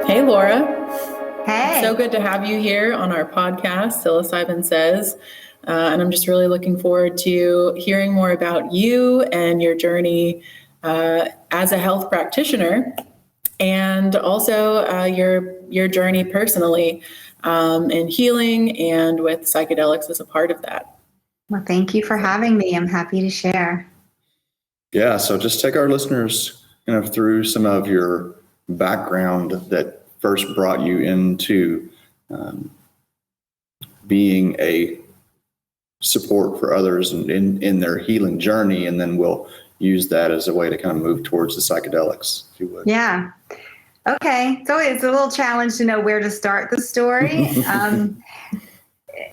Hey, Laura. Hey. So good to have you here on our podcast, Psilocybin Says. And I'm just really looking forward to hearing more about you and your journey as a health practitioner, and also your journey personally in healing and with psychedelics as a part of that. Well, thank you for having me. I'm happy to share. Yeah, so just take our listeners through some of your background that first brought you into being a support for others in their healing journey, and then we'll use that as a way to kind of move towards the psychedelics, if you would. Yeah. Okay. So it's a little challenge to know where to start the story,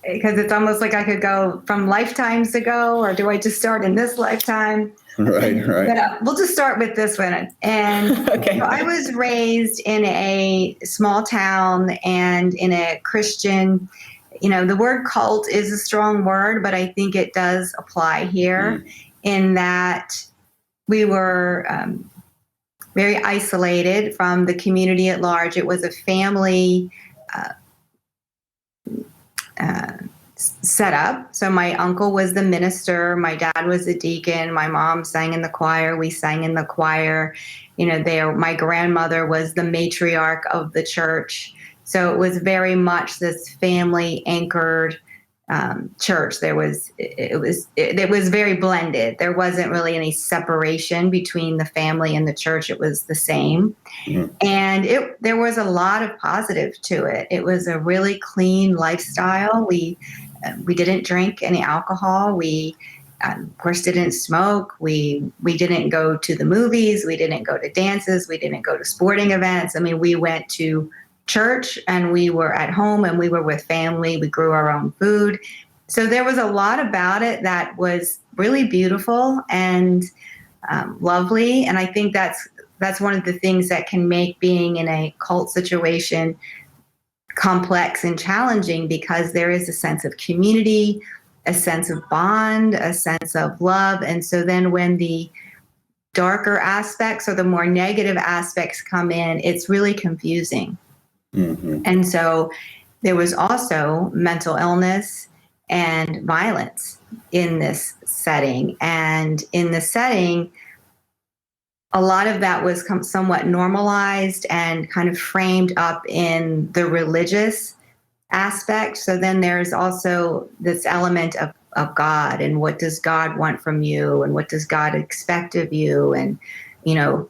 because it's almost like I could go from lifetimes ago, or do I just start in this lifetime? Right. But we'll just start with this one. And Okay. So I was raised in a small town and in a Christian, the word cult is a strong word, but I think it does apply here in that we were very isolated from the community at large. It was a family set up. So my uncle was the minister, my dad was the deacon, my mom sang in the choir, we sang in the choir. My grandmother was the matriarch of the church. So it was very much this family anchored church. It was very blended. There wasn't really any separation between the family and the church. It was the same. Mm-hmm. And there was a lot of positive to it. It was a really clean lifestyle. We didn't drink any alcohol. We, of course, didn't smoke. We didn't go to the movies. We didn't go to dances. We didn't go to sporting events. I mean, we went to church and we were at home and we were with family. We grew our own food. So there was a lot about it that was really beautiful and lovely. And I think that's one of the things that can make being in a cult situation complex and challenging, because there is a sense of community, a sense of bond, a sense of love. And so then when the darker aspects or the more negative aspects come in, it's really confusing. Mm-hmm. And so there was also mental illness and violence in this setting. And in the setting, a lot of that was somewhat normalized and kind of framed up in the religious aspect. So then there's also this element of God, and what does God want from you, and what does God expect of you, and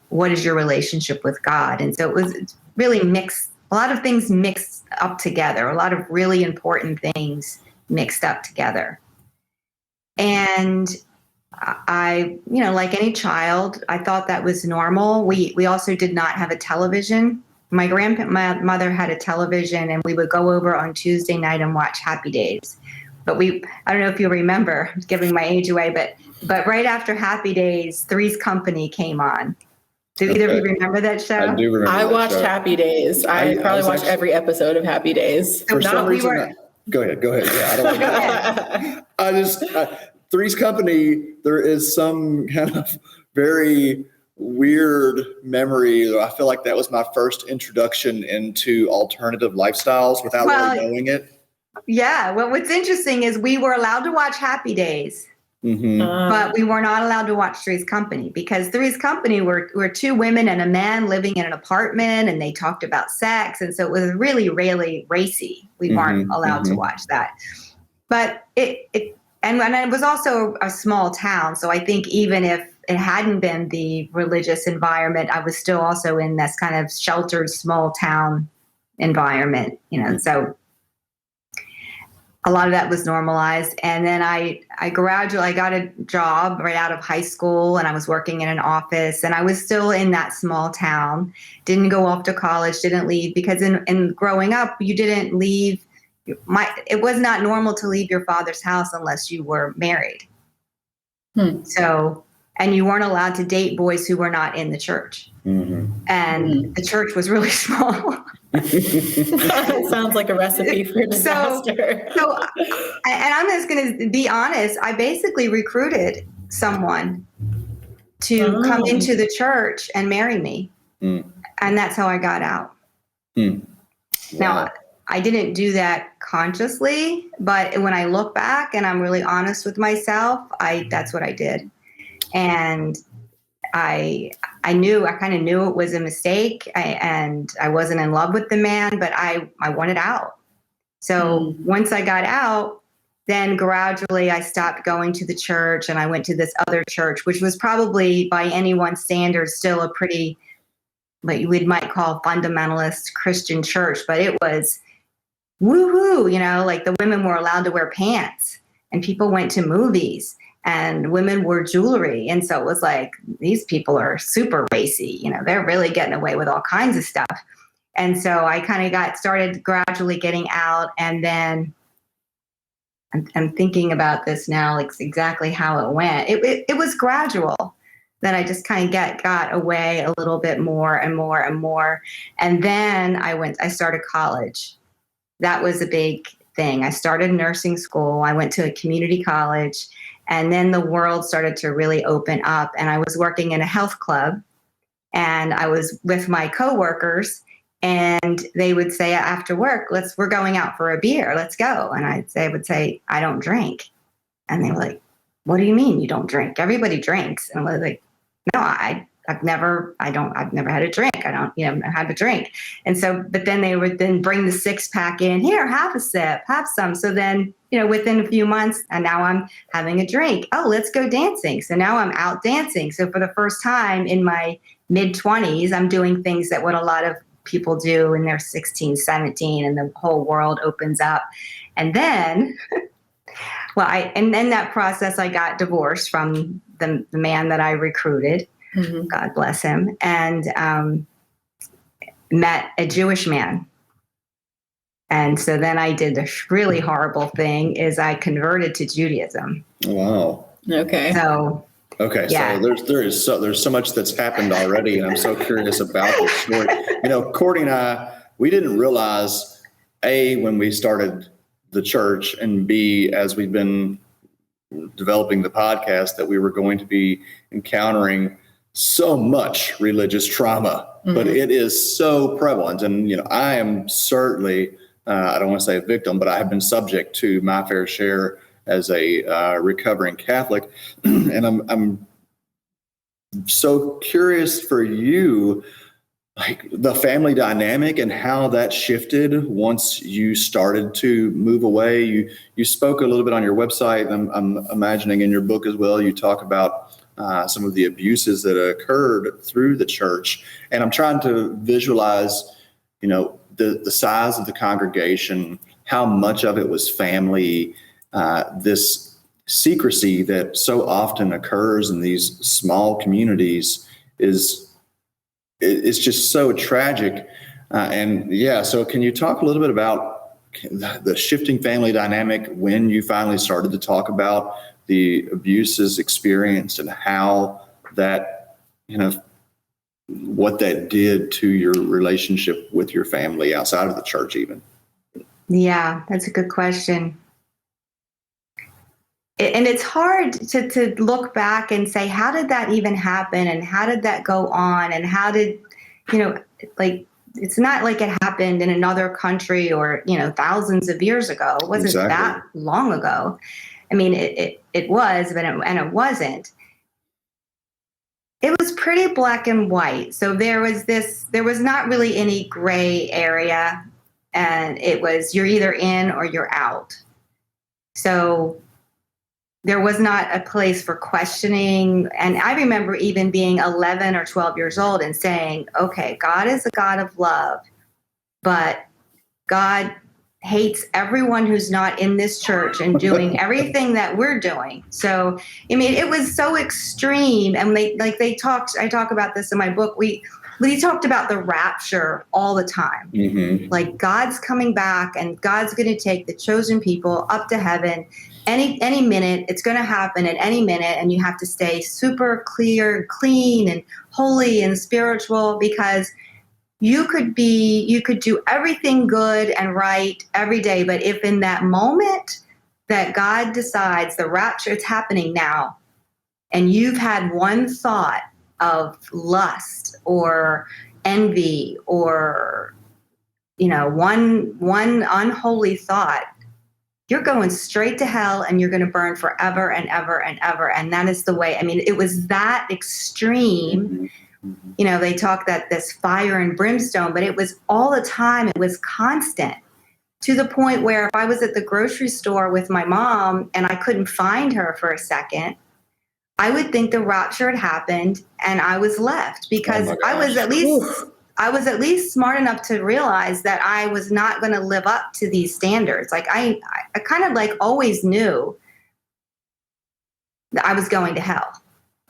what is your relationship with God? And so it was really mixed, a lot of things mixed up together, a lot of really important things mixed up together. And I, like any child, I thought that was normal. We also did not have a television. My mother had a television, and we would go over on Tuesday night and watch Happy Days. But I don't know if you remember, giving my age away, but right after Happy Days, Three's Company came on. Do either of you remember that show? I do remember. I watched Happy Days. I probably watched every episode of Happy Days. For some reason, go ahead. Yeah, I don't want I just Three's Company. There is some kind of very weird memory. I feel like that was my first introduction into alternative lifestyles without really knowing it. Yeah. Well, what's interesting is we were allowed to watch Happy Days. Mm-hmm. But we were not allowed to watch Three's Company, because Three's Company were two women and a man living in an apartment, and they talked about sex. And so it was really, really racy. We weren't allowed to watch that. But it was also a small town. So I think even if it hadn't been the religious environment, I was still also in this kind of sheltered small town environment, so a lot of that was normalized. And then I got a job right out of high school, and I was working in an office, and I was still in that small town, didn't go off to college, didn't leave, because in growing up, you didn't leave. It was not normal to leave your father's house unless you were married. So, and you weren't allowed to date boys who were not in the church. Mm-hmm. And the church was really small. It sounds like a recipe for disaster. So, and I'm just going to be honest, I basically recruited someone to come into the church and marry me. And that's how I got out. Wow. Now, I didn't do that consciously, but when I look back and I'm really honest with myself, that's what I did. And I kind of knew it was a mistake, and I wasn't in love with the man, but I wanted out. So once I got out, then gradually I stopped going to the church and I went to this other church, which was probably by anyone's standards still a pretty, what you might call fundamentalist Christian church, but it was woohoo, like the women were allowed to wear pants and people went to movies and women wore jewelry. And so it was like, these people are super racy, they're really getting away with all kinds of stuff. And so I kind of started gradually getting out. And then I'm thinking about this now, like exactly how it went. It was gradual. Then I just kind of got away a little bit more and more and more. And then I started college. That was a big thing. I started nursing school. I went to a community college, and then the world started to really open up. And I was working in a health club, and I was with my coworkers, and they would say after work, we're going out for a beer. Let's go. And I would say, I don't drink. And they were like, what do you mean you don't drink? Everybody drinks. And I was like, no, I've never had a drink. I don't, have a drink. And so, but then they would then bring the 6-pack in, here, have a sip, have some. So then, within a few months, and now I'm having a drink. Oh, let's go dancing. So now I'm out dancing. So for the first time in my mid-20s, I'm doing things that what a lot of people do in their 16, 17, and the whole world opens up. And then, and in that process, I got divorced from the man that I recruited. Mm-hmm. God bless him. And met a Jewish man. And so then I did the really horrible thing is I converted to Judaism. Wow. Okay. So yeah. So there's so much that's happened already, and I'm so curious about this story. Courtney and I, we didn't realize, A, when we started the church, and B, as we've been developing the podcast, that we were going to be encountering so much religious trauma, but it is so prevalent. And, I am certainly, I don't want to say a victim, but I have been subject to my fair share as a recovering Catholic. And I'm so curious for you, like the family dynamic and how that shifted once you started to move away. You spoke a little bit on your website. I'm imagining in your book as well, you talk about some of the abuses that occurred through the church. And I'm trying to visualize, the size of the congregation, how much of it was family, this secrecy that so often occurs in these small communities it's just so tragic. So can you talk a little bit about the shifting family dynamic when you finally started to talk about the abuses experienced and how that, what that did to your relationship with your family outside of the church even? Yeah, that's a good question. And it's hard to look back and say, how did that even happen? And how did that go on? And how did, it's not like it happened in another country or, thousands of years ago. It wasn't Exactly. that long ago. I mean, it was, but it wasn't. It was pretty black and white. So there was not really any gray area. And it was, you're either in or you're out. So there was not a place for questioning. And I remember even being 11 or 12 years old and saying, okay, God is a God of love, but God hates everyone who's not in this church and doing everything that we're doing. So, I mean, it was so extreme. And I talk about this in my book. We talked about the rapture all the time. Mm-hmm. Like God's coming back and God's going to take the chosen people up to heaven. Any minute, it's going to happen at any minute, and you have to stay super clear, clean, and holy and spiritual, because you could do everything good and right every day, but if in that moment that God decides the rapture, it's happening now, and you've had one thought of lust or envy or one unholy thought, you're going straight to hell and you're going to burn forever and ever and ever. And that is the way. I mean, it was that extreme. They talk that this fire and brimstone, but it was all the time. It was constant, to the point where if I was at the grocery store with my mom and I couldn't find her for a second, I would think the rapture had happened and I was left, because I was at least smart enough to realize that I was not going to live up to these standards. Like I kind of like always knew that I was going to hell.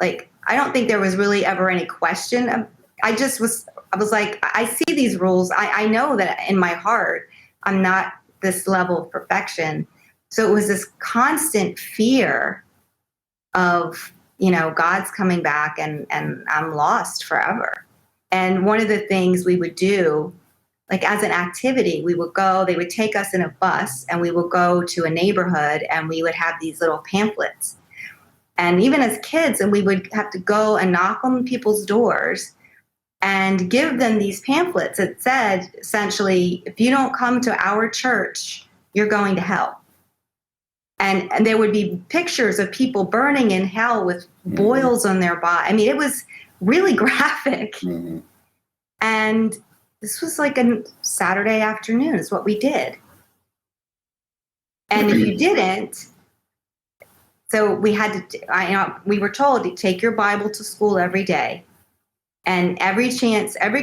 Like, I don't think there was really ever any question. I was like, I see these rules. I know that in my heart, I'm not this level of perfection. So it was this constant fear of, God's coming back and I'm lost forever. And one of the things we would do, like as an activity, they would take us in a bus and we would go to a neighborhood and we would have these little pamphlets. And even as kids, and we would have to go and knock on people's doors and give them these pamphlets that said, essentially, if you don't come to our church, you're going to hell. And there would be pictures of people burning in hell with boils on their body. I mean, it was really graphic. Mm-hmm. And this was like a Saturday afternoon is what we did. And if you didn't, so we had to, we were told to take your Bible to school every day. And every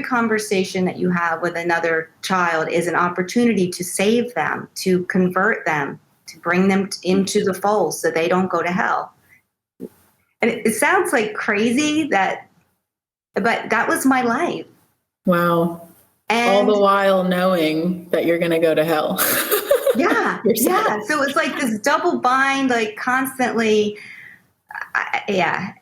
conversation that you have with another child is an opportunity to save them, to convert them, to bring them into the fold so they don't go to hell. And it sounds like crazy but that was my life. Wow. And all the while knowing that you're going to go to hell. Yeah. Yeah. So it's like this double bind, like constantly. And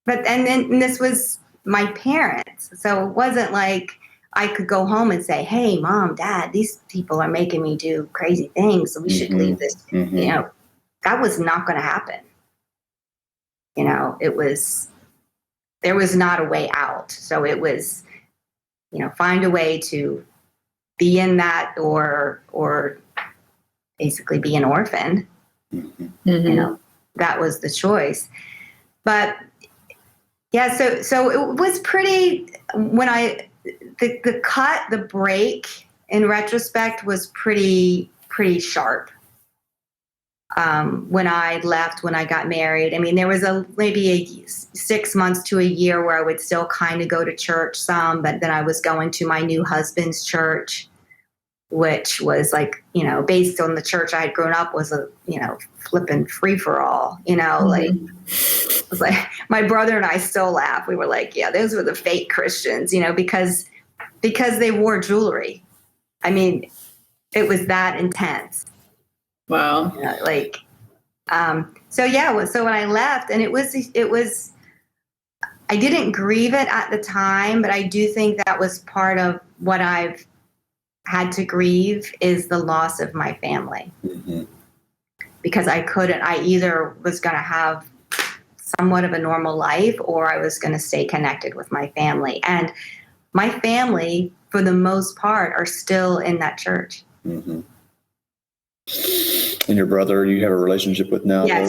this was my parents. So it wasn't like I could go home and say, hey, Mom, Dad, these people are making me do crazy things, so we should leave this. Mm-hmm. That was not going to happen. There was not a way out. So it was, find a way to be in that or basically be an orphan. Mm-hmm. That was the choice. But yeah, so it was pretty, the break in retrospect was pretty sharp. When I left, when I got married, I mean, there was maybe 6 months to a year where I would still kind of go to church some, but then I was going to my new husband's church, which was like, based on the church I had grown up was a, flipping free for all, mm-hmm. Like, it was like my brother and I still laugh. We were like, yeah, those were the fake Christians, because they wore jewelry. I mean, it was that intense. Wow. So when I left, and it was, I didn't grieve it at the time, but I do think that was part of what I've had to grieve is the loss of my family. Mm-hmm. Because I either was going to have somewhat of a normal life or I was going to stay connected with my family. And my family, for the most part, are still in that church. Mm-hmm. And your brother, you have a relationship with now? Yeah,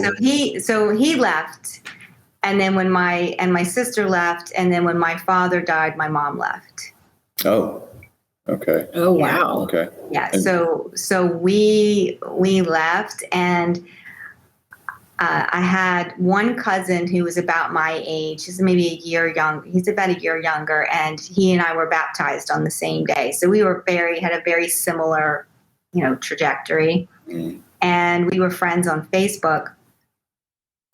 so he left. And then when my sister left, and then when my father died, my mom left. Oh, okay. Oh, wow. Okay. Yeah. So we left, and I had one cousin who was about my age. He's maybe a year young. He's about a year younger, and he and I were baptized on the same day. So we were had a very similar, trajectory. Mm. And we were friends on Facebook.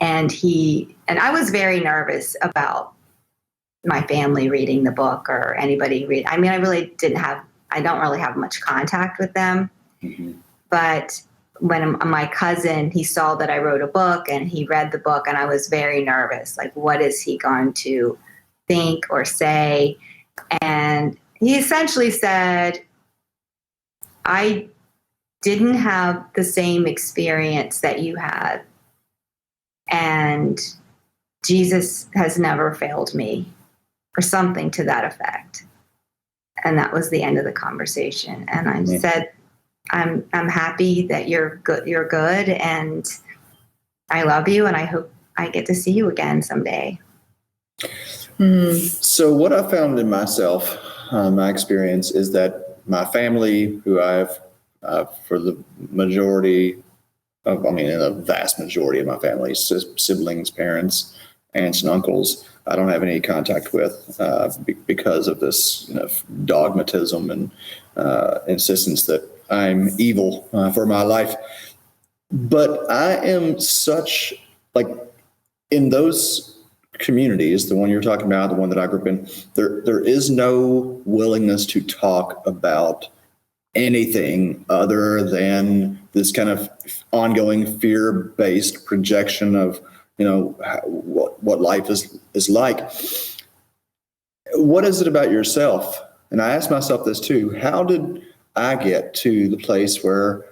And I was very nervous about my family reading the book or anybody read. I mean, I don't really have much contact with them. Mm-hmm. But when my cousin, he saw that I wrote a book and he read the book, and I was very nervous. Like, what is he going to think or say? And he essentially said, I didn't have the same experience that you had. And Jesus has never failed me, or something to that effect. And that was the end of the conversation. And I said, I'm happy that you're good, and I love you, and I hope I get to see you again someday. So what I found in myself, my experience, is that my family, who I've, for the majority of, the vast majority of my family, siblings, parents, aunts and uncles, I don't have any contact with because of this dogmatism and insistence that I'm evil for my life. But I am such, in those communities, the one you're talking about, the one that I grew up in, there is no willingness to talk about anything other than this kind of ongoing fear-based projection of what life is like. What is it about yourself? And I ask myself this too. How did I get to the place where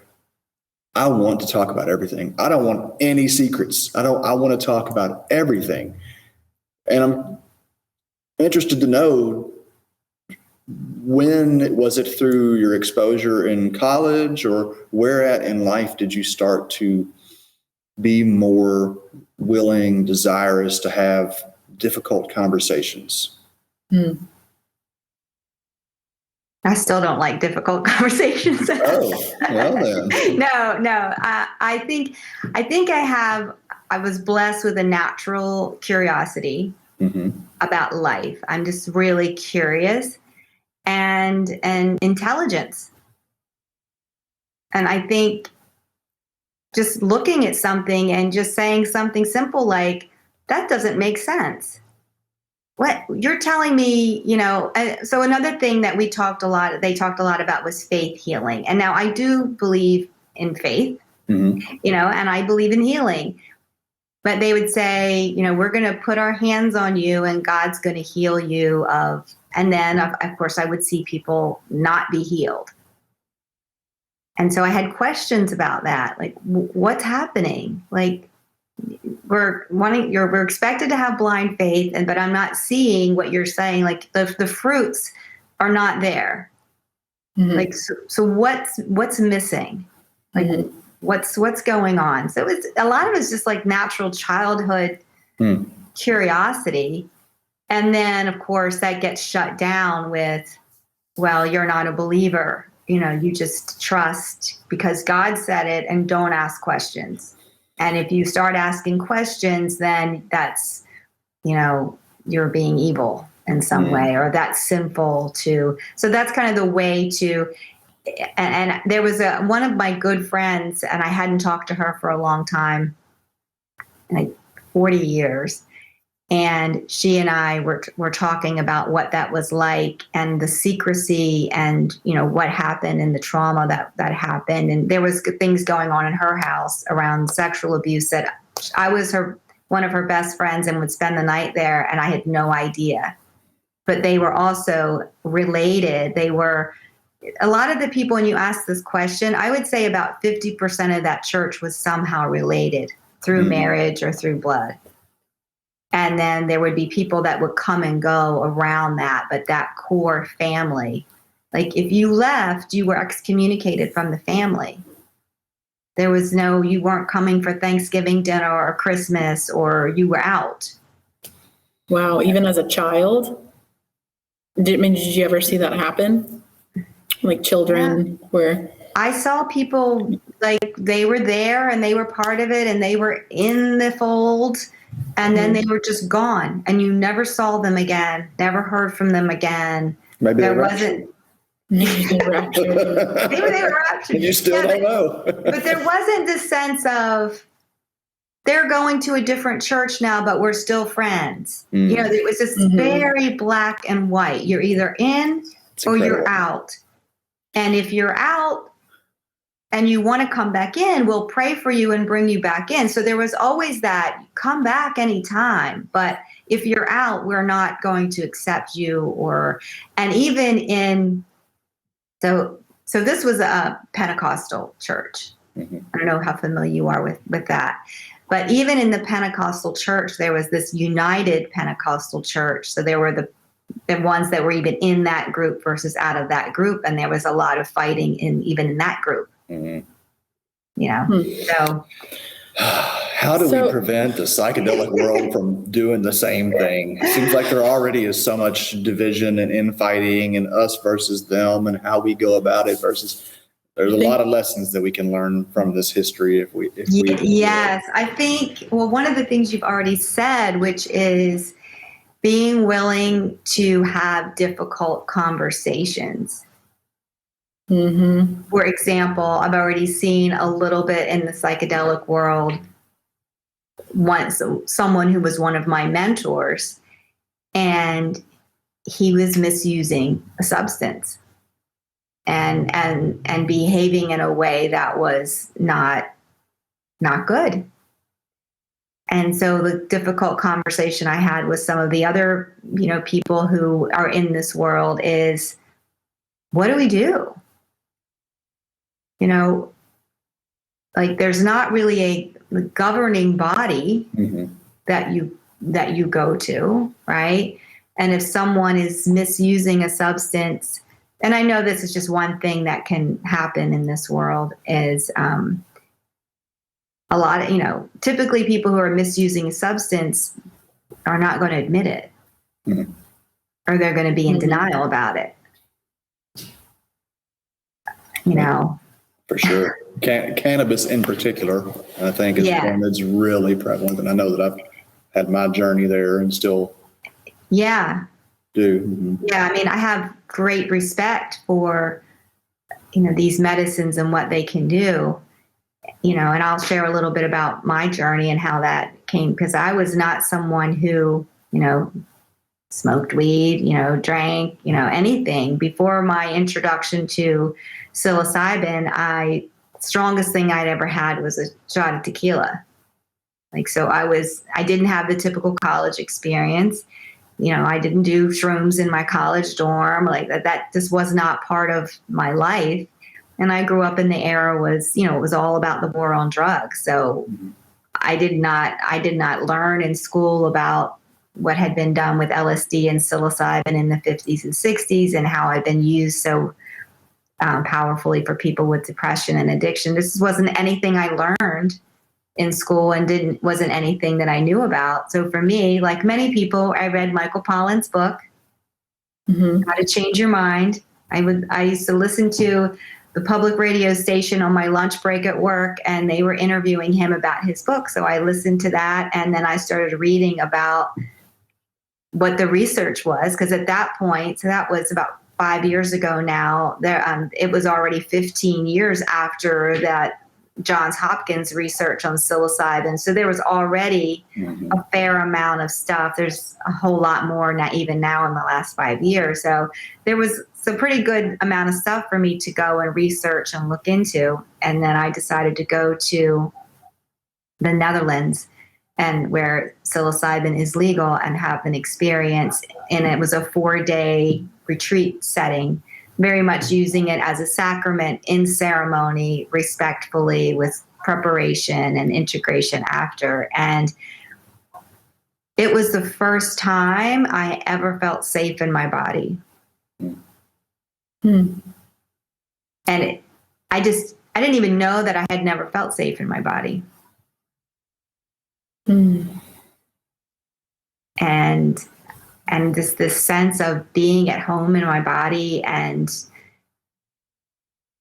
I want to talk about everything? I don't want any secrets. I want to talk about everything. And I'm interested to know, when was it through your exposure in college, or where at in life did you start to be more willing, desirous to have difficult conversations? I still don't like difficult conversations. Oh, well then. No. I think I was blessed with a natural curiosity about life. I'm just really curious and intelligence. And I think just looking at something and just saying something simple like, that doesn't make sense. What you're telling me, so another thing that they talked a lot about was faith healing. And now I do believe in faith, and I believe in healing. But they would say, we're going to put our hands on you and God's going to heal you and then of course I would see people not be healed. And so I had questions about that. Like, what's happening? Like, we're expected to have blind faith, but I'm not seeing what you're saying. Like the fruits are not there. Like, so what's missing? Like, what's going on? So a lot of it's just like natural childhood curiosity. And then of course that gets shut down with, well, you're not a believer. You just trust because God said it and don't ask questions. And if you start asking questions, then that's, you're being evil in some way, or that's sinful too. So that's kind of the way to, and there was one of my good friends, and I hadn't talked to her for a long time, like 40 years. And she and I were talking about what that was like and the secrecy and, what happened and the trauma that happened. And there was things going on in her house around sexual abuse that I was one of her best friends and would spend the night there, and I had no idea. But they were also related. They were, a lot of the people, when you ask this question, I would say about 50% of that church was somehow related through marriage or through blood. And then there would be people that would come and go around that, but that core family, like if you left, you were excommunicated from the family. There was you weren't coming for Thanksgiving dinner or Christmas, or you were out. Wow. Even as a child? Did you ever see that happen? Like children were... I saw people, like they were there and they were part of it and they were in the fold. And then they were just gone, and you never saw them again, never heard from them again. Maybe there wasn't. Maybe they were raptured. Maybe they were raptured. And you still don't know. But there wasn't this sense of they're going to a different church now, but we're still friends. It was just very black and white. You're either in or you're out. And if you're out and you want to come back in, we'll pray for you and bring you back in. So there was always that, come back anytime. But if you're out, we're not going to accept you. And even so this was a Pentecostal church. I don't know how familiar you are with that. But even in the Pentecostal church, there was this united Pentecostal church. So there were the ones that were even in that group versus out of that group. And there was a lot of fighting even in that group, so. How do we prevent the psychedelic world from doing the same thing? It seems like there already is so much division and infighting and us versus them and how we go about it versus there's a lot of lessons that we can learn from this history if we Yes, I think, well, one of the things you've already said, which is being willing to have difficult conversations. For example, I've already seen a little bit in the psychedelic world. Once someone who was one of my mentors, and he was misusing a substance and behaving in a way that was not good. And so the difficult conversation I had with some of the other, people who are in this world is, what do we do? Like there's not really a governing body that you go to, right? And if someone is misusing a substance, and I know this is just one thing that can happen in this world, is a lot of, typically people who are misusing a substance are not going to admit it, or they're going to be in denial about it. For sure. Cannabis in particular, I think, is one that's really prevalent. And I know that I've had my journey there and still do. Yeah, I mean, I have great respect for, these medicines and what they can do, and I'll share a little bit about my journey and how that came, because I was not someone who, smoked weed, drank, anything. Before my introduction to psilocybin, strongest thing I'd ever had was a shot of tequila. So I didn't have the typical college experience. I didn't do shrooms in my college dorm. That just was not part of my life. And I grew up in the era it was all about the war on drugs. So I did not learn in school about what had been done with LSD and psilocybin in the 50s and 60s and how it had been used so powerfully for people with depression and addiction. This wasn't anything I learned in school and wasn't anything that I knew about. So for me, like many people, I read Michael Pollan's book, How to Change Your Mind. I used to listen to the public radio station on my lunch break at work, and they were interviewing him about his book. So I listened to that, and then I started reading about what the research was, because at that point, so that was about 5 years ago now, it was already 15 years after that Johns Hopkins research on psilocybin. So there was already a fair amount of stuff. There's a whole lot more now, even now in the last 5 years. So there was some pretty good amount of stuff for me to go and research and look into. And then I decided to go to the Netherlands, and where psilocybin is legal, and have an experience. And it was a 4-day retreat setting, very much using it as a sacrament in ceremony, respectfully, with preparation and integration after. And it was the first time I ever felt safe in my body. And I didn't even know that I had never felt safe in my body. And this sense of being at home in my body. And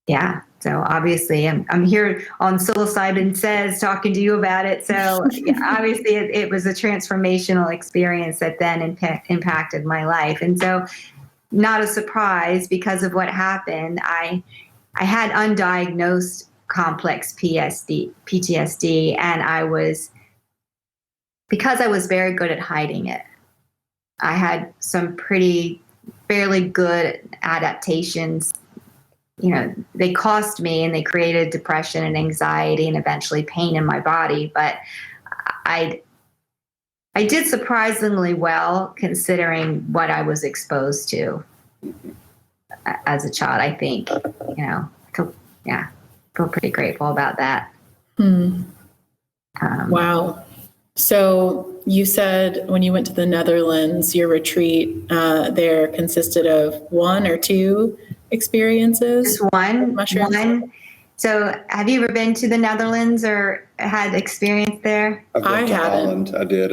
so obviously I'm here on Psilocybin Says talking to you about it. So obviously it was a transformational experience that then impacted my life. And so not a surprise, because of what happened, I had undiagnosed complex PTSD, and because I was very good at hiding it, I had some fairly good adaptations. They cost me, and they created depression and anxiety and eventually pain in my body. But I did surprisingly well, considering what I was exposed to as a child. I think, feel pretty grateful about that. Wow. So you said when you went to the Netherlands, your retreat there consisted of 1 or 2 experiences? Just one. Mushrooms? So have you ever been to the Netherlands or had experience there? I've been to Holland. I did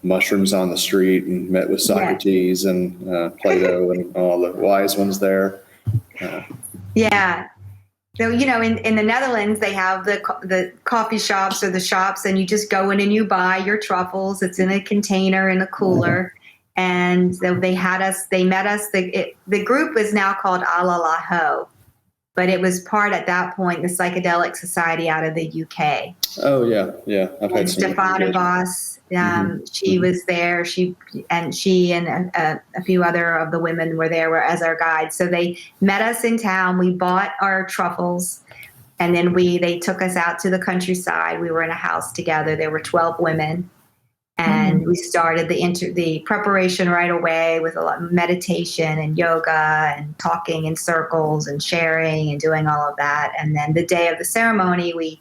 mushrooms on the street and met with Socrates and Plato and all the wise ones there. Yeah. So, in the Netherlands, they have the coffee shops or the shops, and you just go in and you buy your truffles. It's in a container in a cooler. And so they met us. The group is now called Alalaho, but it was part at that point, the Psychedelic Society out of the UK. Oh, yeah. I've had some. Stefana Voss, she was there. She and a few other of the women were there as our guides. So they met us in town. We bought our truffles, and then they took us out to the countryside. We were in a house together. There were 12 women, and we started the preparation right away with a lot of meditation and yoga and talking in circles and sharing and doing all of that. And then the day of the ceremony, we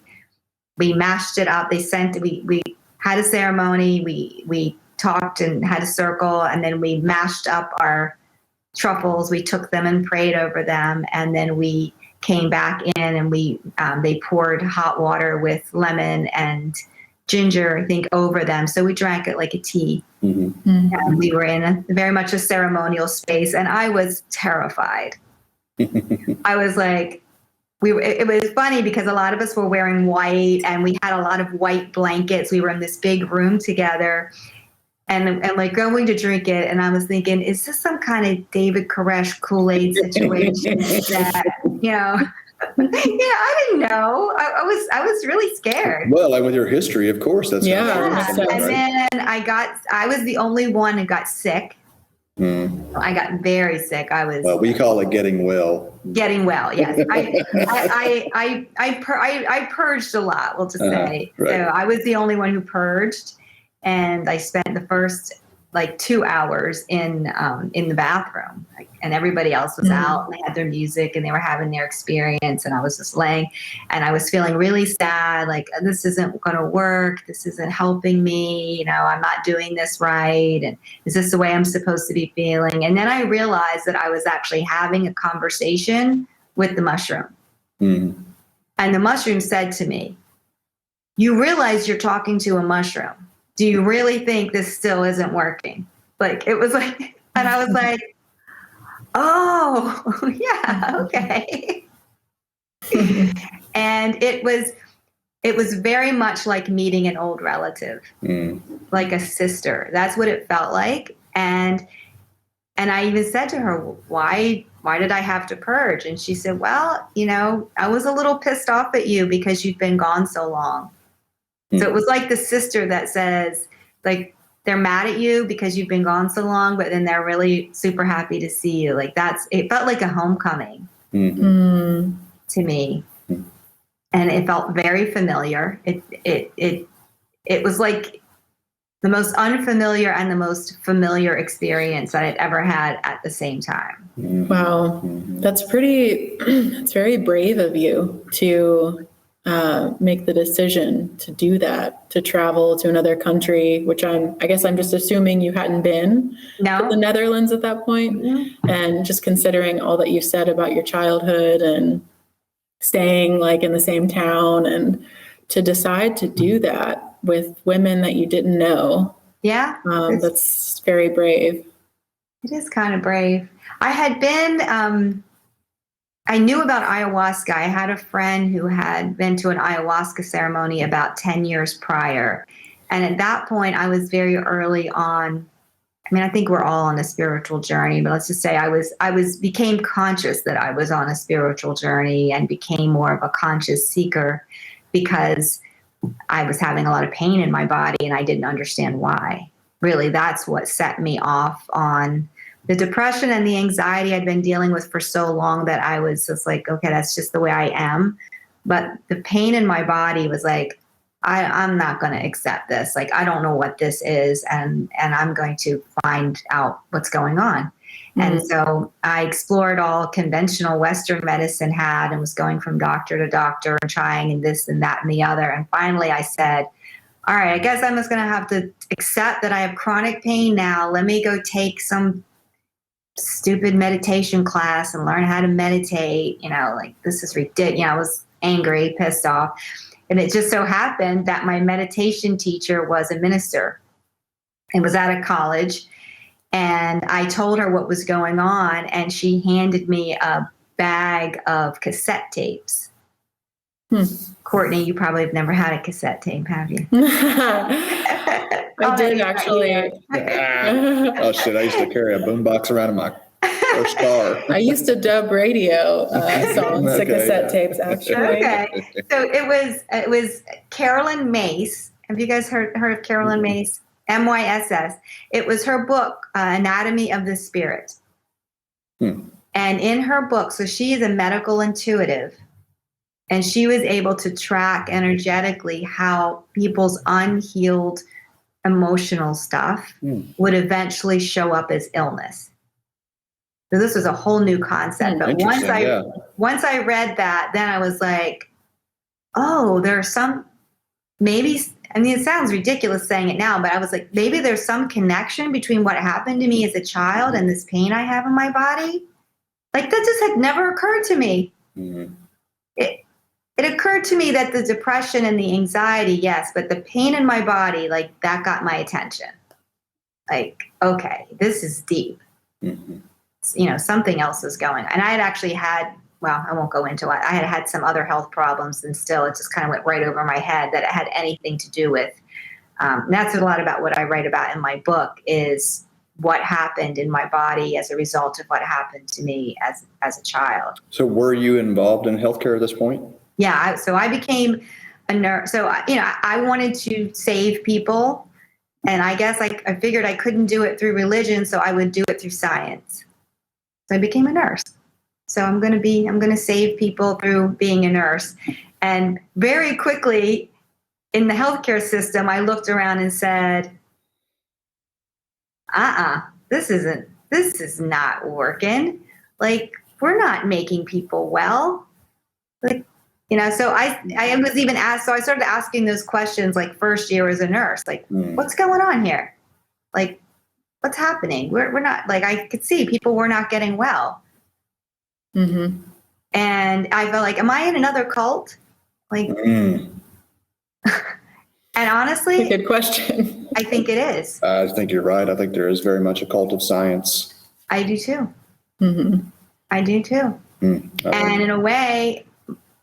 mashed it up. We had a ceremony. We talked and had a circle, and then we mashed up our truffles. We took them and prayed over them, and then we came back in and they poured hot water with lemon and ginger, I think, over them. So we drank it like a tea. And we were in very much a ceremonial space, and I was terrified. I was like, it was funny because a lot of us were wearing white, and we had a lot of white blankets. We were in this big room together and like going to drink it. And I was thinking, is this some kind of David Koresh Kool-Aid situation that, I didn't know. I was really scared. Well, like with your history, of course, that's and then I was the only one who got sick. I got very sick. Well, we call it getting well. Getting well, yes. I purged a lot, we'll just say. Right. So I was the only one who purged, and I spent the first 2 hours in the bathroom, and everybody else was out, and they had their music and they were having their experience, and I was just laying, and I was feeling really sad, like this isn't going to work, this isn't helping me, I'm not doing this right, and is this the way I'm supposed to be feeling? And then I realized that I was actually having a conversation with the mushroom. And the mushroom said to me, "You realize you're talking to a mushroom. Do you really think this still isn't working?" It was like, and I was like, oh, yeah, okay. And it was very much like meeting an old relative, like a sister. That's what it felt like. And I even said to her, why did I have to purge? And she said, well, I was a little pissed off at you because you've been gone so long. So it was like the sister that says, they're mad at you because you've been gone so long, but then they're really super happy to see you. It felt like a homecoming to me. And it felt very familiar. It was like the most unfamiliar and the most familiar experience that I'd ever had at the same time. Wow. That's very brave of you to make the decision to do that, to travel to another country, which I guess I'm just assuming you hadn't been to the Netherlands at that point. And just considering all that you said about your childhood and staying in the same town, and to decide to do that with women that you didn't know. Yeah. That's very brave. It is kind of brave. I had been, I knew about ayahuasca. I had a friend who had been to an ayahuasca ceremony about 10 years prior. And at that point, I was very early on. I think we're all on a spiritual journey, but let's just say I became conscious that I was on a spiritual journey and became more of a conscious seeker because I was having a lot of pain in my body and I didn't understand why. Really, that's what set me off on the depression and the anxiety I'd been dealing with for so long that I was just like, okay, that's just the way I am. But the pain in my body was like, I'm not going to accept this. I don't know what this is. And I'm going to find out what's going on. And so I explored all conventional Western medicine had and was going from doctor to doctor and trying and this and that and the other. And finally I said, all right, I guess I'm just going to have to accept that I have chronic pain now. Let me go take some stupid meditation class and learn how to meditate. Like, this is ridiculous. I was angry, pissed off. And it just so happened that my meditation teacher was a minister. It was at a college. And I told her what was going on, and she handed me a bag of cassette tapes. Courtney, you probably have never had a cassette tape, have you? I did actually. Oh shit! I used to carry a boombox around in my first car. I used to dub radio songs to cassette tapes, actually. Okay, so it was Carolyn Mace. Have you guys heard of Carolyn Mace? MYSS. It was her book, Anatomy of the Spirit. And in her book, so she is a medical intuitive, and she was able to track energetically how people's unhealed emotional stuff would eventually show up as illness. So this was a whole new concept. But once I read that, then I was like, oh, there are some, maybe, I mean, it sounds ridiculous saying it now, but I was like, maybe there's some connection between what happened to me as a child and this pain I have in my body. Like, that just had never occurred to me. It occurred to me that the depression and the anxiety, yes, but the pain in my body, like, that got my attention. Like, okay, this is deep. Something else is going on. And I had actually had, well, I won't go into it. I had some other health problems, and still it just kind of went right over my head that it had anything to do with. And that's a lot about what I write about in my book, is what happened in my body as a result of what happened to me as a child. So were you involved in healthcare at this point? Yeah. So I became a nurse. So, I wanted to save people. And I guess I figured I couldn't do it through religion, so I would do it through science. So I became a nurse. So I'm going to save people through being a nurse. And very quickly in the healthcare system, I looked around and said, this is not working. Like, we're not making people well. Like, so I was even asked, so I started asking those questions, like, first year as a nurse, like, what's going on here? Like, what's happening? We're not, like, I could see people were not getting well. And I felt like, am I in another cult? Like, and honestly, good question. I think it is. I think you're right. I think there is very much a cult of science. I do too. I do too. And in a way,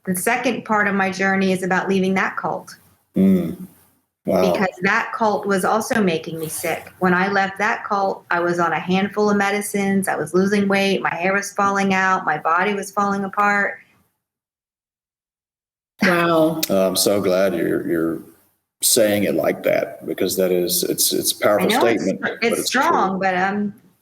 the second part of my journey is about leaving that cult. Wow. Because that cult was also making me sick. When I left that cult, I was on a handful of medicines. I was losing weight. My hair was falling out. My body was falling apart. Wow. I'm so glad you're saying it like that, because it's a powerful statement. It's strong, but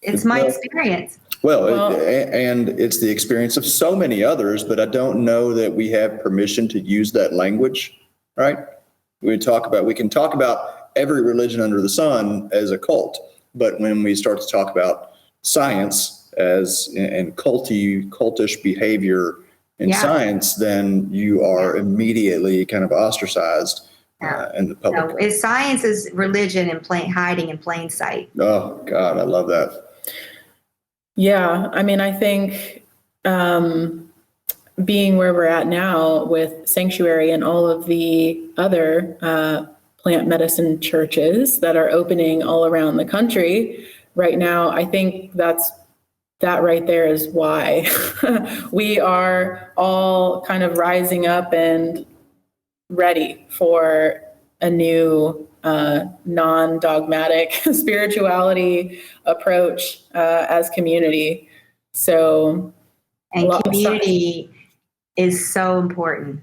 it's my experience. Well, and it's the experience of so many others, but I don't know that we have permission to use that language, right? We can talk about every religion under the sun as a cult, but when we start to talk about science and cultish behavior in science, then you are immediately kind of ostracized in the public. No, science is religion hiding in plain sight. Oh God, I love that. Yeah, I mean, I think being where we're at now with Sanctuary and all of the other plant medicine churches that are opening all around the country right now, I think that right there is why we are all kind of rising up and ready for a new non-dogmatic spirituality approach as community. So, and community is so important.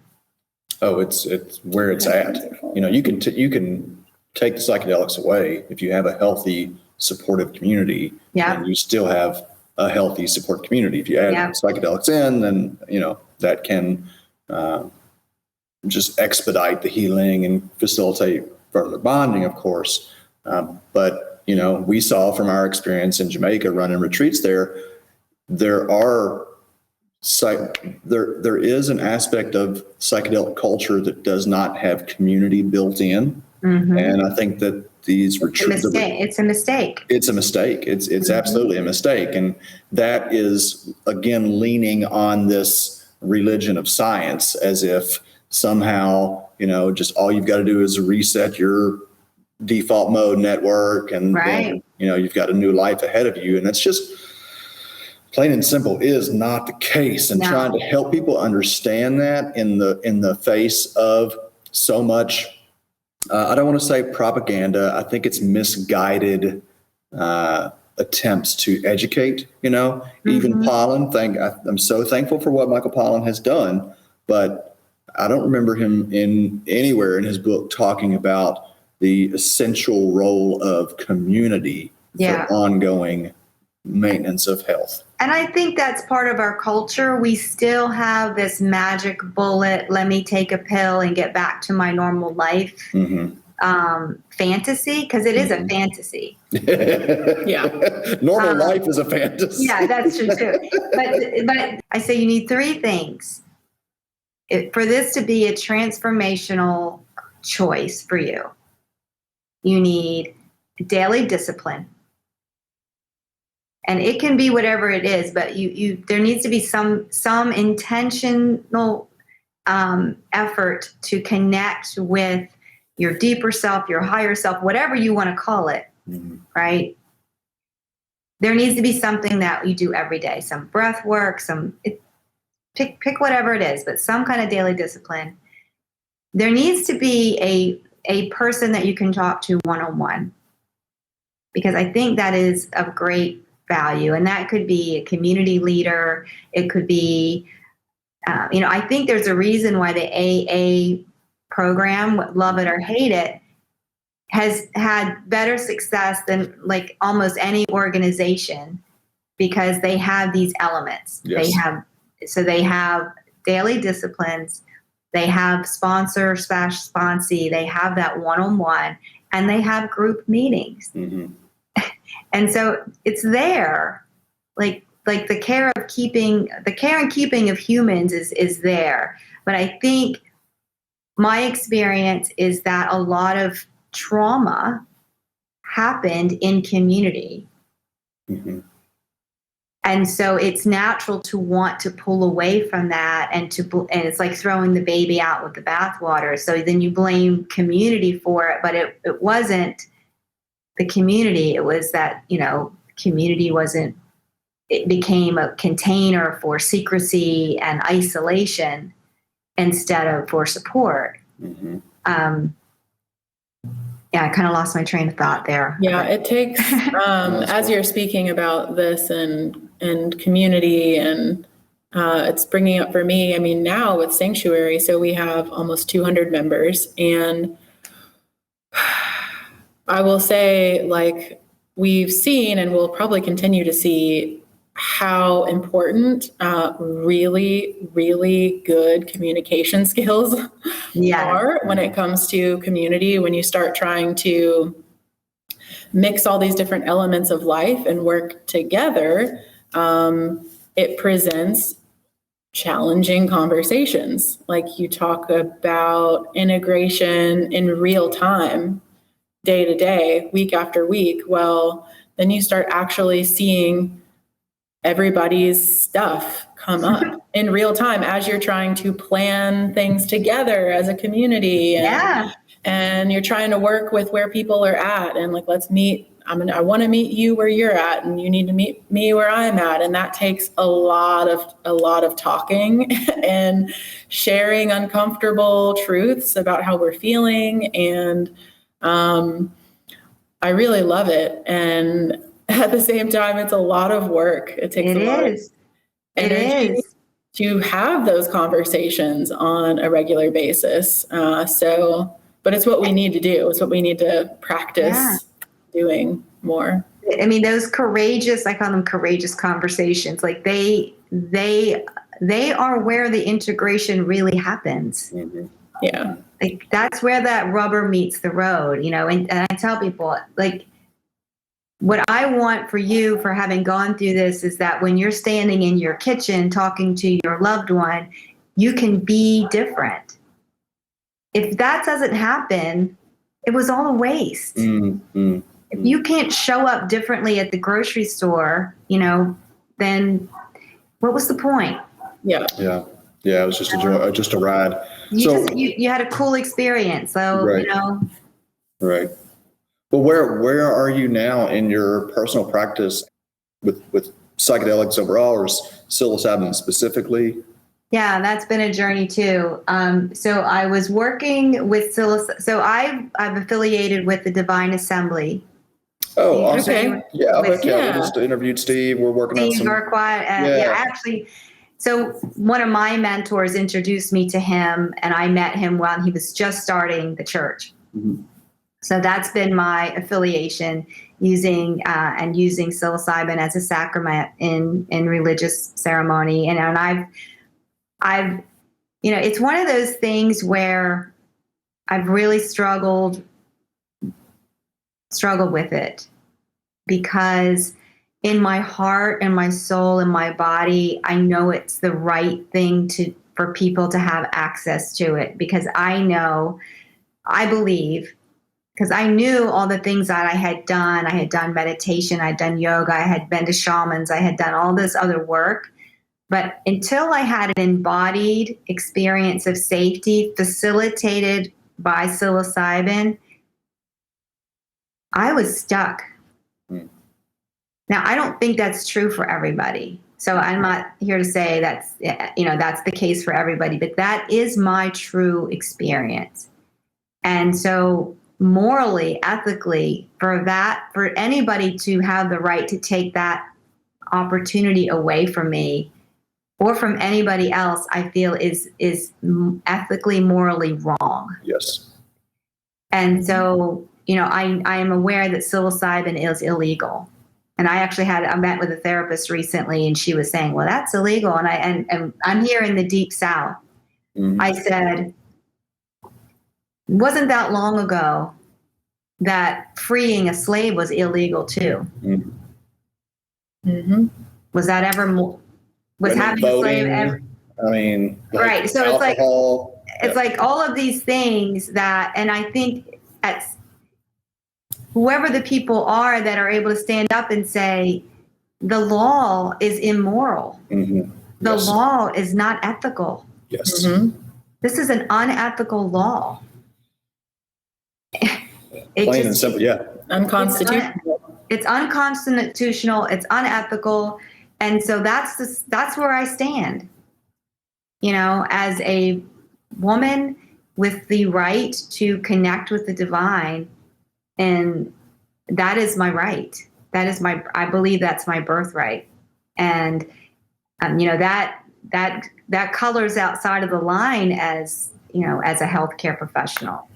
Oh, it's where it's at. You can take the psychedelics away if you have a healthy, supportive community. Yeah. And you still have a healthy support community. If you add psychedelics in, then that can just expedite the healing and facilitate further bonding, of course. But we saw from our experience in Jamaica running retreats there is an aspect of psychedelic culture that does not have community built in. Mm-hmm. And I think that these retreats, it's a mistake. It's a mistake. It's Mm-hmm. absolutely a mistake. And that is, again, leaning on this religion of science as if somehow, just all you've got to do is reset your default mode network and then, you've got a new life ahead of you. And that's just plain and simple is not the case. And trying to help people understand that in the face of so much, I don't want to say propaganda. I think it's misguided attempts to educate, even Pollan. I'm so thankful for what Michael Pollan has done, but I don't remember him anywhere in his book talking about the essential role of community for ongoing maintenance of health. And I think that's part of our culture. We still have this magic bullet, let me take a pill and get back to my normal life fantasy, because it is a fantasy. Normal life is a fantasy. Yeah, that's true too. But I say you need three things for this to be a transformational choice for you. You need daily discipline. And it can be whatever it is, but there needs to be some intentional effort to connect with your deeper self, your higher self, whatever you want to call it, right? There needs to be something that you do every day, some breath work, pick whatever it is, but some kind of daily discipline. There needs to be a person that you can talk to one-on-one, because I think that is of great value. And that could be a community leader. It could be, I think there's a reason why the AA program, love it or hate it, has had better success than like almost any organization, because they have these elements. Yes. They have daily disciplines, they have sponsor/sponsee, they have that one-on-one, and they have group meetings. Mm-hmm. And so it's there, like the care and keeping of humans is there. But I think my experience is that a lot of trauma happened in community. Mm-hmm. And so it's natural to want to pull away from that, and it's like throwing the baby out with the bathwater. So then you blame community for it, but it wasn't the community. It was that, community wasn't, it became a container for secrecy and isolation instead of for support. Mm-hmm. I kind of lost my train of thought there. Yeah, it takes, as you're speaking about this and community, and it's bringing up for me, now with Sanctuary, so we have almost 200 members, and I will say, we've seen and we'll probably continue to see how important really, really good communication skills are when it comes to community. When you start trying to mix all these different elements of life and work together, it presents challenging conversations. Like you talk about integration in real time, day to day, week after week. Well, then you start actually seeing everybody's stuff come up in real time as you're trying to plan things together as a community. And you're trying to work with where people are at, and let's meet. I want to meet you where you're at, and you need to meet me where I'm at. And that takes a lot of talking and sharing uncomfortable truths about how we're feeling. And I really love it. And at the same time, it's a lot of work. It takes a lot of energy to have those conversations on a regular basis. But it's what we need to do. It's what we need to practice doing more. Those courageous, I call them courageous conversations. They are where the integration really happens. Mm-hmm. Yeah. That's where that rubber meets the road, and I tell people, what I want for you, for having gone through this, is that when you're standing in your kitchen talking to your loved one, you can be different. If that doesn't happen, it was all a waste. If you can't show up differently at the grocery store, then what was the point? Yeah. It was just a ride. You had a cool experience. So, right. Right. Well, where are you now in your personal practice with psychedelics overall, or psilocybin specifically? Yeah, that's been a journey too. So I was working with psilocybin. So I'm affiliated with the Divine Assembly. Oh, awesome. Okay. Yeah, we just interviewed Steve. We're working on some. Actually. So one of my mentors introduced me to him, and I met him while he was just starting the church. Mm-hmm. So that's been my affiliation, using psilocybin as a sacrament in religious ceremony. And I've it's one of those things where I've really struggled with it, because in my heart and my soul and my body, I know it's the right thing for people to have access to it, because I believe, because I knew all the things that I had done. I had done meditation, I had done yoga, I had been to shamans, I had done all this other work. But until I had an embodied experience of safety facilitated by psilocybin, I was stuck. Now, I don't think that's true for everybody. So I'm not here to say that's the case for everybody, but that is my true experience. And so morally, ethically, for anybody to have the right to take that opportunity away from me or from anybody else, I feel is ethically, morally wrong. Yes. And so, I am aware that psilocybin is illegal. And I met with a therapist recently, and she was saying, well, that's illegal. And I'm here in the deep South. Mm-hmm. I said, wasn't that long ago that freeing a slave was illegal too? Mm-hmm. Was that ever more? Was having voting, a slave ever? I mean, right. So alcohol, it's like all of these things and I think whoever the people are that are able to stand up and say, the law is immoral. Mm-hmm. The law is not ethical. Yes. Mm-hmm. This is an unethical law. Plain and simple, yeah. Unconstitutional. It's unconstitutional. It's unethical. And so that's where I stand. As a woman with the right to connect with the divine, and that is my right. I believe that's my birthright. And that colors outside of the line as a healthcare professional.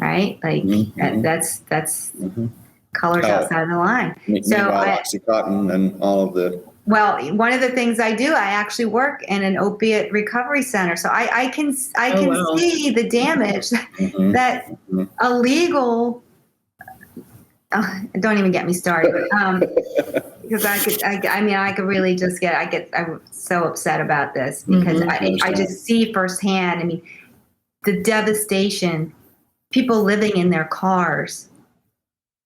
Right? Like mm-hmm. that's mm-hmm. colors outside of the line. So Oxycontin and all of the. Well, one of the things I do, I actually work in an opiate recovery center, so I can see the damage mm-hmm. that mm-hmm. illegal. Don't even get me started, because I could really just I'm so upset about this, because mm-hmm. I just see firsthand. I mean, the devastation. People living in their cars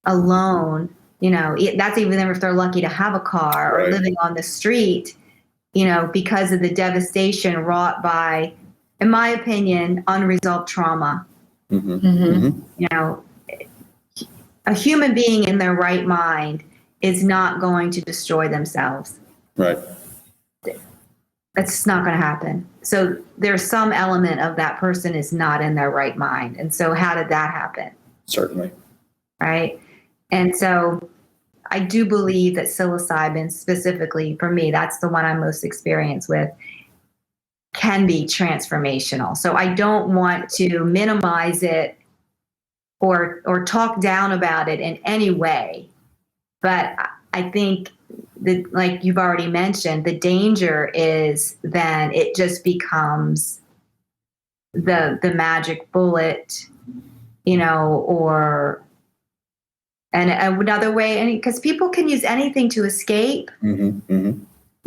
alone, that's even if they're lucky to have a car, or living on the street, because of the devastation wrought by, in my opinion, unresolved trauma. Mm-hmm. Mm-hmm. A human being in their right mind is not going to destroy themselves. Right. It's not going to happen. So there's some element of that person is not in their right mind. And so how did that happen? Certainly. Right. And so I do believe that psilocybin, specifically for me, that's the one I'm most experienced with, can be transformational. So I don't want to minimize it or talk down about it in any way. But I think that, like you've already mentioned, the danger is then it just becomes the magic bullet, or another way, because people can use anything to escape. Mm-hmm. Mm-hmm.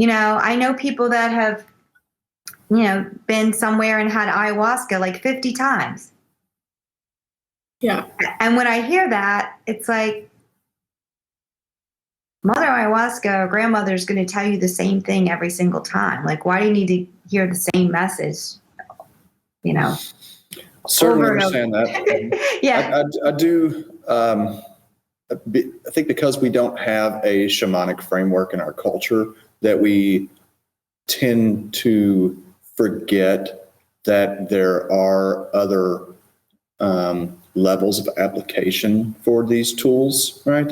I know people that have, been somewhere and had ayahuasca like 50 times. Yeah. And when I hear that, it's like, Mother Ayahuasca or grandmother's going to tell you the same thing every single time. Like, why do you need to hear the same message? You know, Certainly understand that. Yeah. I do. I think because we don't have a shamanic framework in our culture, that we tend to forget that there are other levels of application for these tools, right?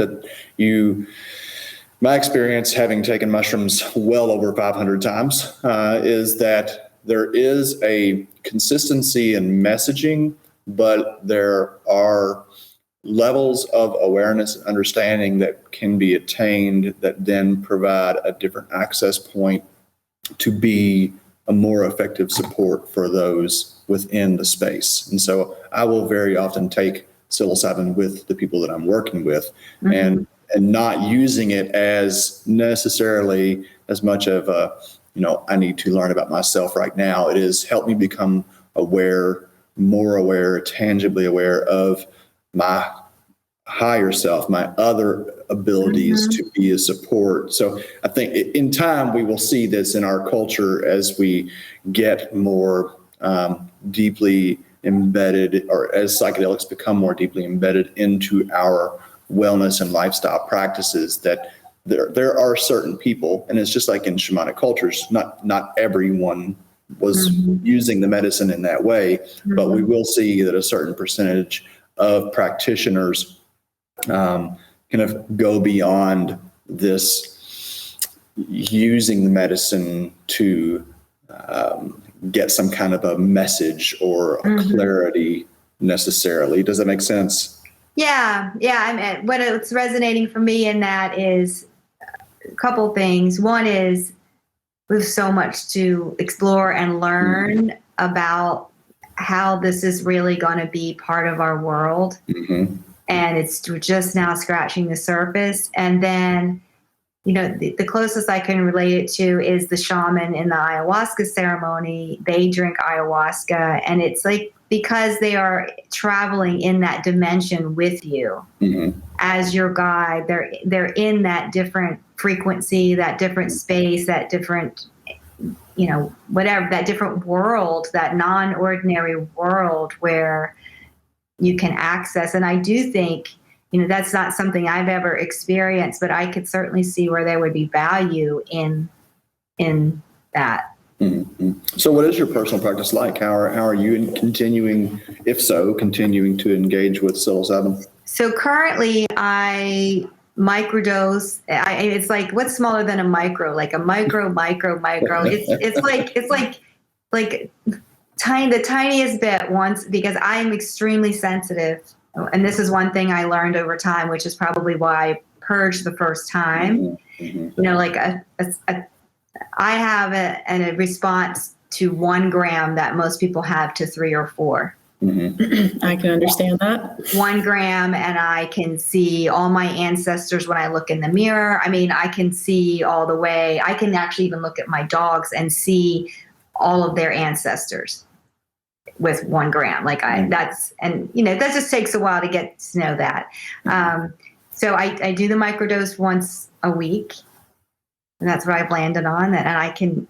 My experience, having taken mushrooms well over 500 times, is that there is a consistency in messaging, but there are levels of awareness and understanding that can be attained that then provide a different access point to be a more effective support for those within the space. And so I will very often take psilocybin with the people that I'm working with, and not using it as necessarily as much of a, I need to learn about myself right now. It is help me become aware, more aware, tangibly aware of my higher self, my other abilities to be a support. So I think in time we will see this in our culture as we get more deeply embedded, or as psychedelics become more deeply embedded into our wellness and lifestyle practices, that there are certain people, and it's just like in shamanic cultures, not everyone was using the medicine in that way, but we will see that a certain percentage of practitioners kind of go beyond this using the medicine to get some kind of a message or a clarity necessarily. Does that make sense? Yeah. I mean, what's resonating for me in that is a couple things. One is we have so much to explore and learn about how this is really going to be part of our world. And we're just now scratching the surface. And then, the closest I can relate it to is the shaman in the ayahuasca ceremony. They drink ayahuasca, and it's like, because they are traveling in that dimension with you as your guide, they're in that different frequency, that different space, that different, whatever, that different world, that non-ordinary world where you can access. And I do think, that's not something I've ever experienced, but I could certainly see where there would be value in that. So what is your personal practice like? How are you continuing to engage with psilocybin? So currently I microdose. It's like, what's smaller than a micro? Like a micro. It's like the tiniest bit once, because I am extremely sensitive. And this is one thing I learned over time, which is probably why I purged the first time. Like I have a response to 1 gram that most people have to 3 or 4. I can understand that. 1 gram, and I can see all my ancestors when I look in the mirror. I mean, I can see all the way. I can actually even look at my dogs and see all of their ancestors with 1 gram. That just takes a while to get to know that. So I do the microdose once a week, and that's what I've landed on. And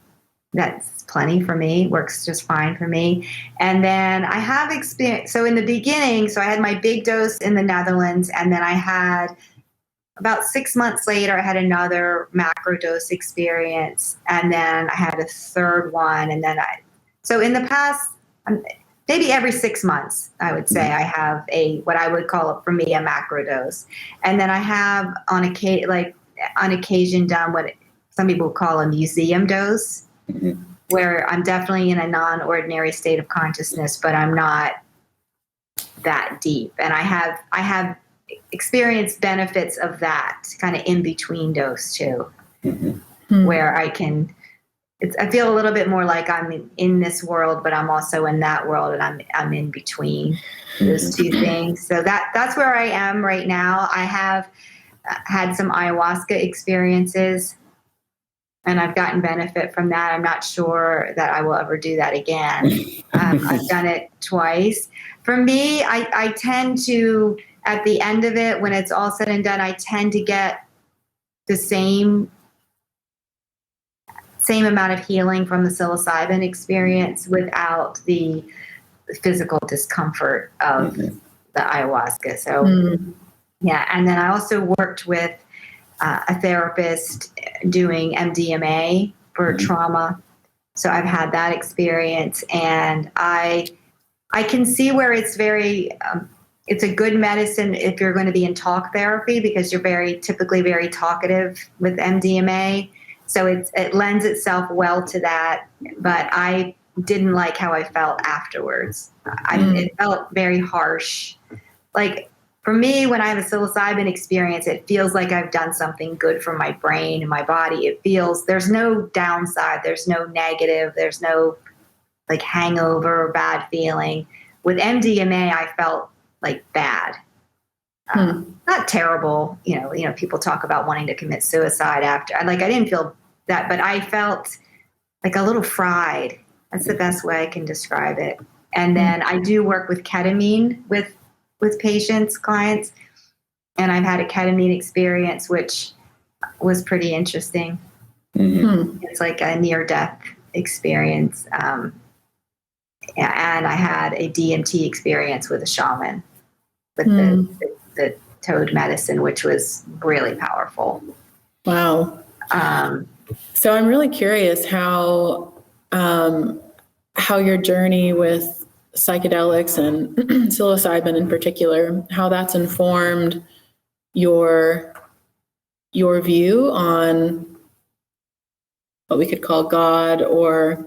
that's plenty for me, works just fine for me. And then I have experience. So in the beginning, I had my big dose in the Netherlands, and then I had about 6 months later, I had another macro dose experience, and then I had a third one. And then so in the past, maybe every 6 months, I would say I have what I would call for me a macro dose. And then I have on occasion done what some people call a museum dose, where I'm definitely in a non-ordinary state of consciousness, but I'm not that deep. And I have experienced benefits of that kind of in between dose too, where I feel a little bit more like I'm in this world, but I'm also in that world, and I'm in between those two things. So that's where I am right now. I have had some ayahuasca experiences. and I've gotten benefit from that. I'm not sure that I will ever do that again. I've done it twice. For me, I tend to, at the end of it, when it's all said and done, I tend to get the same amount of healing from the psilocybin experience without the physical discomfort of the ayahuasca. So, yeah. And then I also worked with a therapist doing MDMA for trauma. So I've had that experience, and I can see where it's very, it's a good medicine if you're going to be in talk therapy, because you're typically very talkative with MDMA. So it lends itself well to that. But I didn't like how I felt afterwards. It felt very harsh. Like, for me, when I have a psilocybin experience, it feels like I've done something good for my brain and my body. It feels, there's no downside. There's no negative. There's no like hangover or bad feeling. With MDMA, I felt like bad. Not terrible. You know, people talk about wanting to commit suicide after. I didn't feel that, but I felt like a little fried. That's the best way I can describe it. And then I do work with ketamine with patients, clients, and I've had a ketamine experience, which was pretty interesting. It's like a near-death experience. And I had a DMT experience with a shaman with the toad medicine, which was really powerful. Wow. So I'm really curious how your journey with psychedelics and psilocybin in particular, how that's informed your view on what we could call God or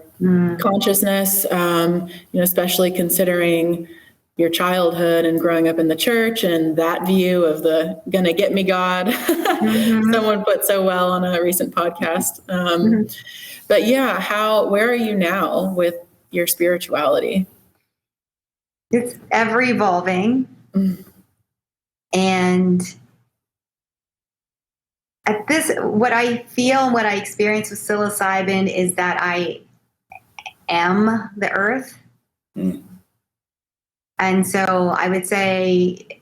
consciousness, especially considering your childhood and growing up in the church and that view of the gonna get me God. Someone put so well on a recent podcast. But yeah, where are you now with your spirituality? It's ever evolving. And at this, what I feel and what I experience with psilocybin is that I am the earth. And so I would say,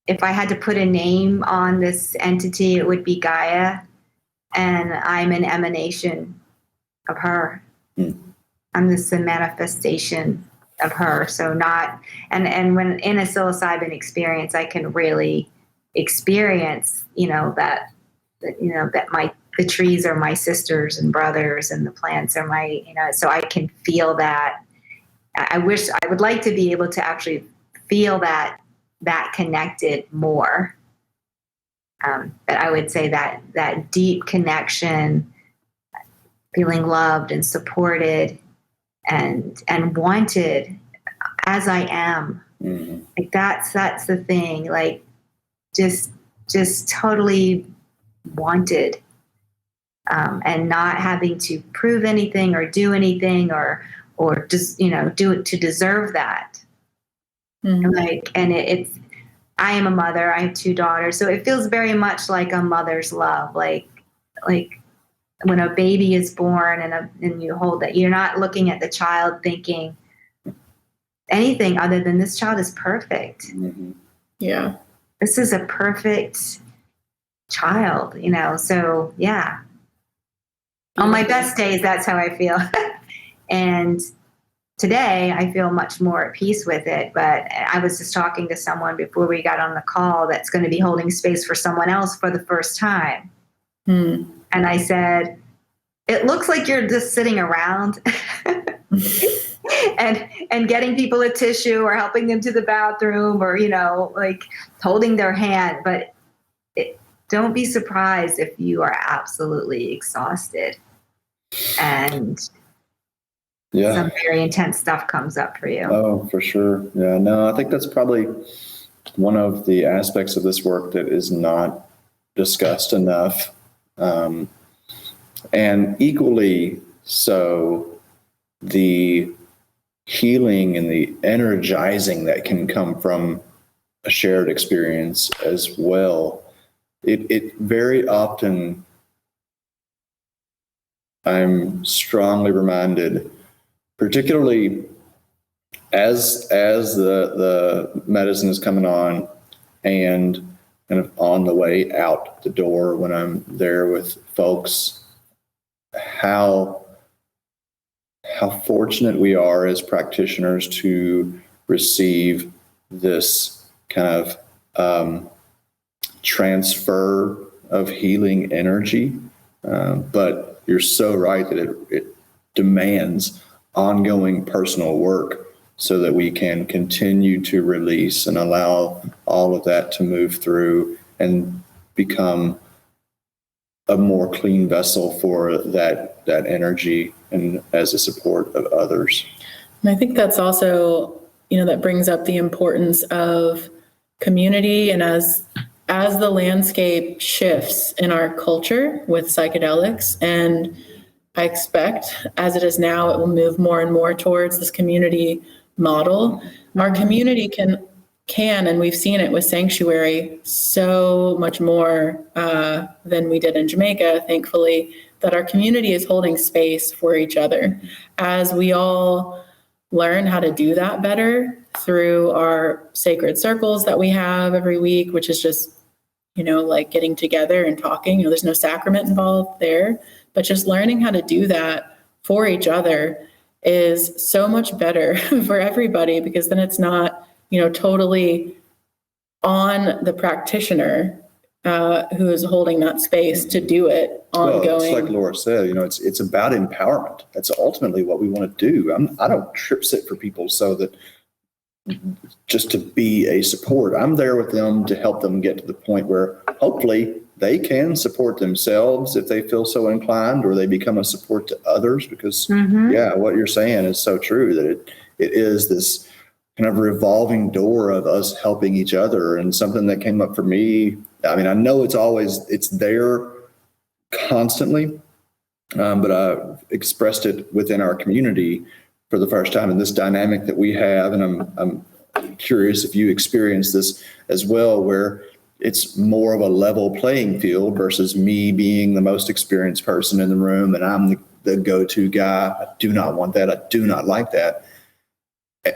if I had to put a name on this entity, it would be Gaia. And I'm an emanation of her. I'm just a manifestation of her. So and when in a psilocybin experience, I can really experience, that the trees are my sisters and brothers and the plants are my, so I can feel that. I would like to be able to actually feel that connected more. But I would say that deep connection, feeling loved and supported and wanted as I am. Like that's the thing. Like just totally wanted, and not having to prove anything or do anything or just do it to deserve that. Like, and it's I am a mother. I have 2 daughters, so it feels very much like a mother's love. Like when a baby is born and you hold that, you're not looking at the child thinking anything other than this child is perfect. Yeah, this is a perfect child. So yeah. On my best days, that's how I feel. And today I feel much more at peace with it. But I was just talking to someone before we got on the call that's going to be holding space for someone else for the first time. And I said, it looks like you're just sitting around and getting people a tissue or helping them to the bathroom or, like holding their hand. But don't be surprised if you are absolutely exhausted and some very intense stuff comes up for you. Oh, for sure. Yeah, no, I think that's probably one of the aspects of this work that is not discussed enough. And equally so, the healing and the energizing that can come from a shared experience as well. It very often I'm strongly reminded, particularly as the medicine is coming on and kind of on the way out the door when I'm there with folks, how fortunate we are as practitioners to receive this kind of transfer of healing energy. But you're so right that it demands ongoing personal work so that we can continue to release and allow all of that to move through and become a more clean vessel for that energy and as a support of others. And I think that's also, that brings up the importance of community. And as the landscape shifts in our culture with psychedelics, and I expect as it is now, it will move more and more towards this community model. Our community can, and we've seen it with Sanctuary so much more than we did in Jamaica, thankfully, that our community is holding space for each other as we all learn how to do that better through our sacred circles that we have every week, which is just, like getting together and talking. There's no sacrament involved there, but just learning how to do that for each other is so much better for everybody, because then it's not, totally on the practitioner who is holding that space to do it ongoing. Well, it's like Lora said, it's about empowerment. That's ultimately what we want to do. I don't trip sit for people so that just to be a support. I'm there with them to help them get to the point where hopefully they can support themselves if they feel so inclined, or they become a support to others, because what you're saying is so true, that it is this kind of revolving door of us helping each other. And something that came up for me, I mean, I know it's there constantly, but I've expressed it within our community for the first time in this dynamic that we have. And I'm curious if you experience this as well, where it's more of a level playing field versus me being the most experienced person in the room and I'm the go-to guy. I do not want that. I do not like that.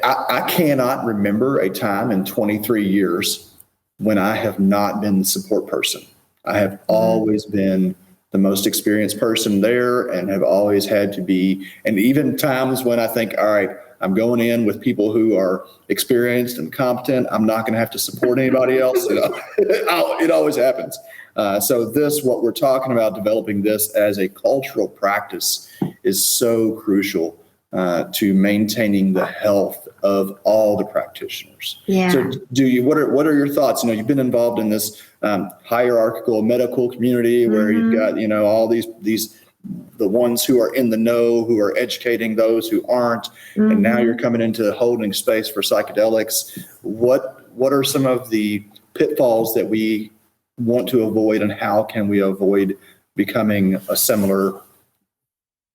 I cannot remember a time in 23 years when I have not been the support person. I have always been the most experienced person there and have always had to be. And even times when I think, all right, I'm going in with people who are experienced and competent, I'm not going to have to support anybody else. It always happens. So what we're talking about, developing this as a cultural practice, is so crucial to maintaining the health of all the practitioners. Yeah. So what are your thoughts? You've been involved in this hierarchical medical community where you've got, all these the ones who are in the know, who are educating those who aren't, and now you're coming into holding space for psychedelics. What are some of the pitfalls that we want to avoid, and how can we avoid becoming a similar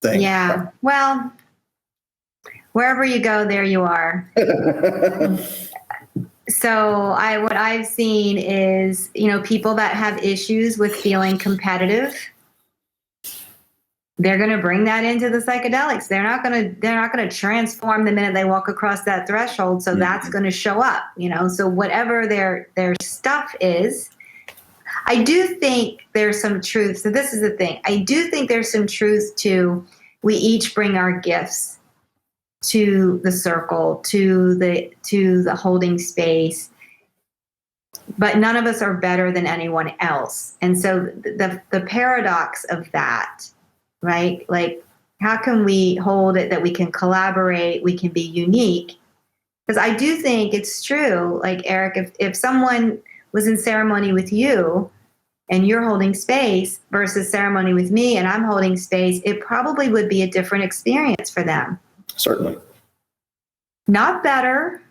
thing? Yeah. Well, wherever you go, there you are. So what I've seen is, people that have issues with feeling competitive, they're going to bring that into the psychedelics. They're not going to transform the minute they walk across that threshold. So that's going to show up, so whatever their stuff is. I do think there's some truth. So this is the thing. I do think there's some truth to, we each bring our gifts to the circle, to the holding space, but none of us are better than anyone else. And so the paradox of that, right? Like, how can we hold it that we can collaborate, we can be unique? Because I do think it's true, like Eric, if someone was in ceremony with you and you're holding space versus ceremony with me and I'm holding space, it probably would be a different experience for them. Certainly. Not better,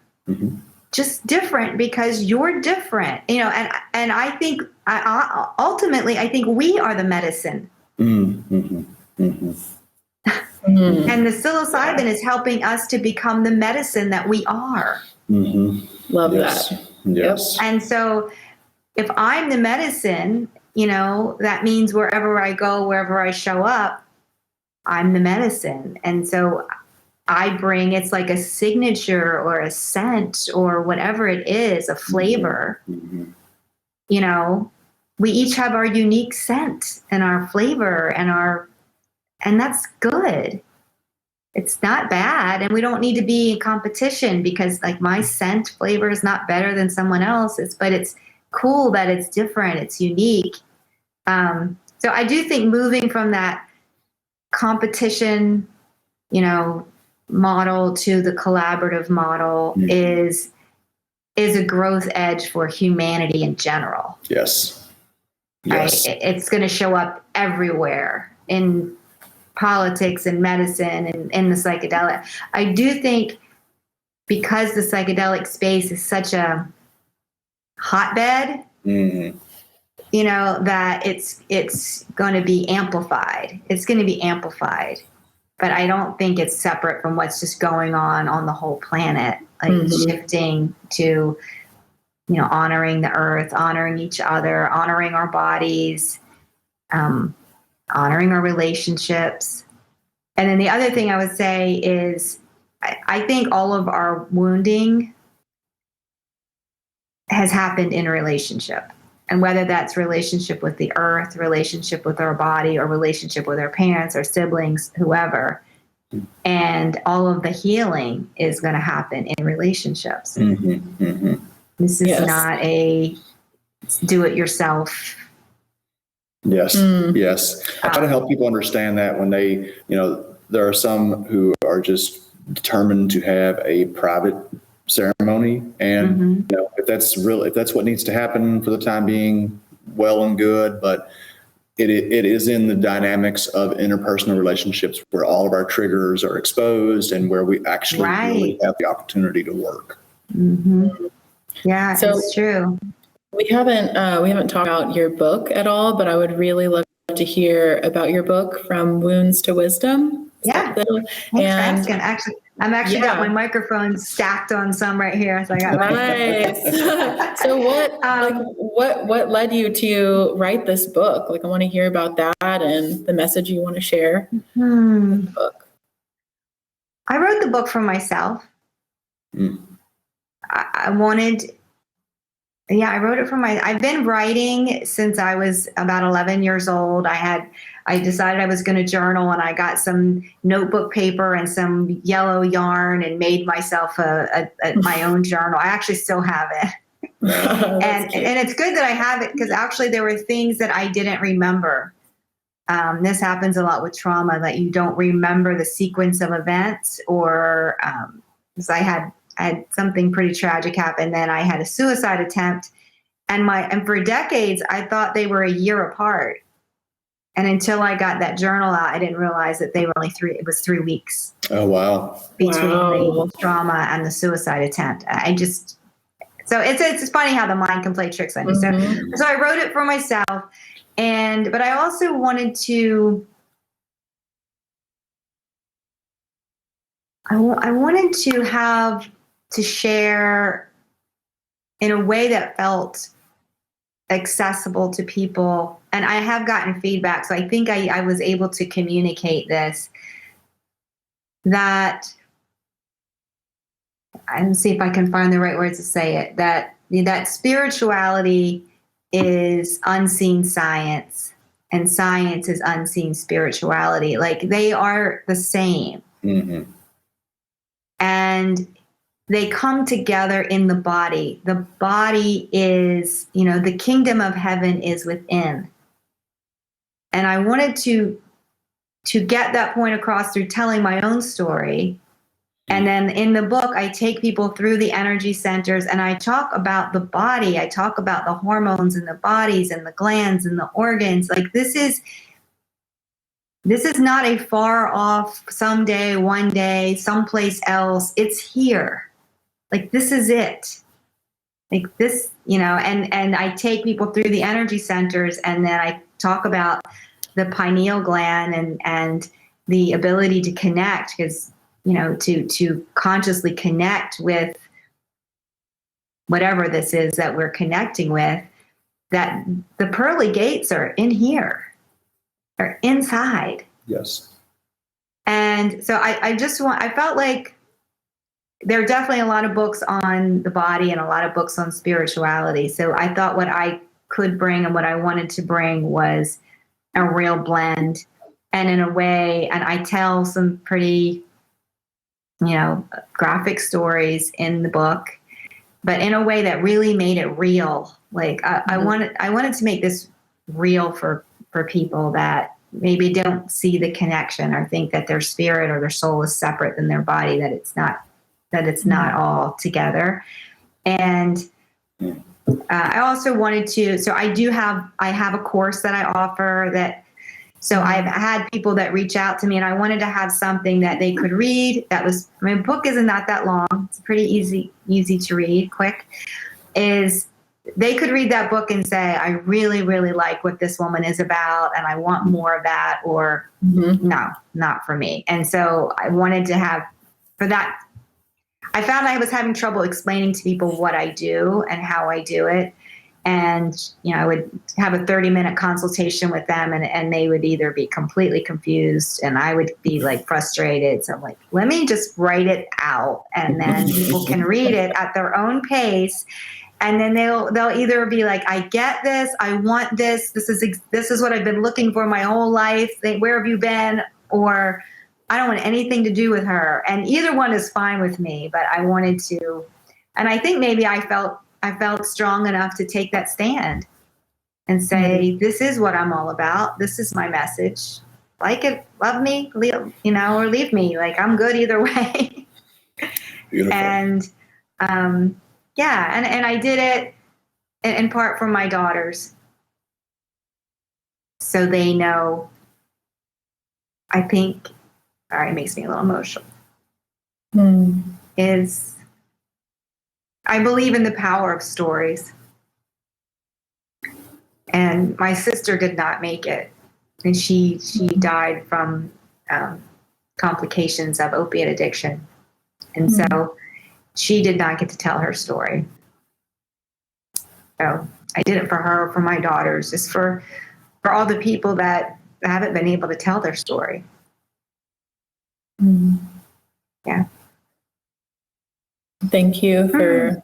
just different, because you're different, and I think ultimately, I think we are the medicine. And the psilocybin is helping us to become the medicine that we are. Love that. Yes. And so if I'm the medicine, that means wherever I go, wherever I show up, I'm the medicine. And so I bring, it's like a signature or a scent or whatever it is, a flavor. Mm-hmm. You know, we each have our unique scent and our flavor and that's good. It's not bad. And we don't need to be in competition because like my scent flavor is not better than someone else's, but it's cool that it's different. It's unique. So I do think moving from that competition, you know, model to the collaborative model is a growth edge for humanity in general. Yes. Yes. Right? It's going to show up everywhere in politics and medicine and in the psychedelic. I do think because the psychedelic space is such a hotbed, you know, that it's going to be amplified. It's going to be amplified. But I don't think it's separate from what's just going on the whole planet, like shifting to, you know, honoring the earth, honoring each other, honoring our bodies, honoring our relationships. And then the other thing I would say is I think all of our wounding has happened in a relationship. And whether that's relationship with the earth, relationship with our body, or relationship with our parents, our siblings, whoever. And all of the healing is going to happen in relationships. This is not a do-it-yourself. Yes, yes. I try to help people understand that when they, you know, there are some who are just determined to have a private ceremony, and you know, if that's what needs to happen for the time being, well and good. But it is in the dynamics of interpersonal relationships where all of our triggers are exposed and where we actually really have the opportunity to work. Yeah, so it's true. We haven't talked about your book at all, but I would really love to hear about your book, From Wounds to Wisdom. Yeah. Thanks for asking. Actually, I'm got my microphone stacked on some right here. So I got nice. So what led you to write this book? Like, I want to hear about that and the message you want to share with the book. I wrote the book for myself. I wrote it for I've been writing since I was about 11 years old. I decided I was going to journal, and I got some notebook paper and some yellow yarn and made myself my own journal. I actually still have it. And it's good that I have it because actually there were things that I didn't remember. This happens a lot with trauma, that you don't remember the sequence of events, or because I had something pretty tragic happen. Then I had a suicide attempt, and for decades I thought they were a year apart. And until I got that journal out, I didn't realize that they were only 3 weeks. Oh, wow. Between the trauma and the suicide attempt. So it's funny how the mind can play tricks on you. So I wrote it for myself, but I also wanted to, I wanted to share in a way that felt accessible to people. And I have gotten feedback, so I think I was able to communicate this, that, and see if I can find the right words to say it, that spirituality is unseen science and science is unseen spirituality. Like, they are the same. And they come together in the body. The body is, you know, the kingdom of heaven is within. And I wanted to get that point across through telling my own story. And then in the book, I take people through the energy centers and I talk about the body. I talk about the hormones in the bodies and the glands and the organs. Like, this is not a far off someday, one day, someplace else. It's here. Like, this is it. Like this, you know, and I take people through the energy centers, and then I talk about the pineal gland and the ability to connect, because, you know, to consciously connect with whatever this is that we're connecting with, that the pearly gates are in here, are inside. Yes. And so I felt like there are definitely a lot of books on the body and a lot of books on spirituality. So I thought what I could bring and what I wanted to bring was a real blend. And in a way, and I tell some pretty, graphic stories in the book, but in a way that really made it real. Like I wanted to make this real for people that maybe don't see the connection or think that their spirit or their soul is separate than their body, that it's not all together. And I also wanted to, so I have a course that I offer so I've had people that reach out to me, and I wanted to have something that they could read. The book isn't not that long. It's pretty easy to read, quick. Is they could read that book and say, I really, really like what this woman is about, and I want more of that, or no, not for me. And so I wanted to have, for that, I found I was having trouble explaining to people what I do and how I do it. And, I would have a 30-minute consultation with them, and they would either be completely confused and I would be like frustrated. So I'm like, let me just write it out, and then people can read it at their own pace. And then they'll either be like, I get this, I want this. This is what I've been looking for my whole life. Where have you been? Or I don't want anything to do with her. And either one is fine with me, but I wanted to, and I think maybe I felt strong enough to take that stand and say, this is what I'm all about. This is my message. Like it, love me, or leave me. Like, I'm good either way. Beautiful. And, and I did it in part for my daughters. So they know, I think, it makes me a little emotional, is I believe in the power of stories. And my sister did not make it. And she died from complications of opiate addiction. And so she did not get to tell her story. So I did it for her, for my daughters, just for all the people that haven't been able to tell their story. Yeah. Thank you for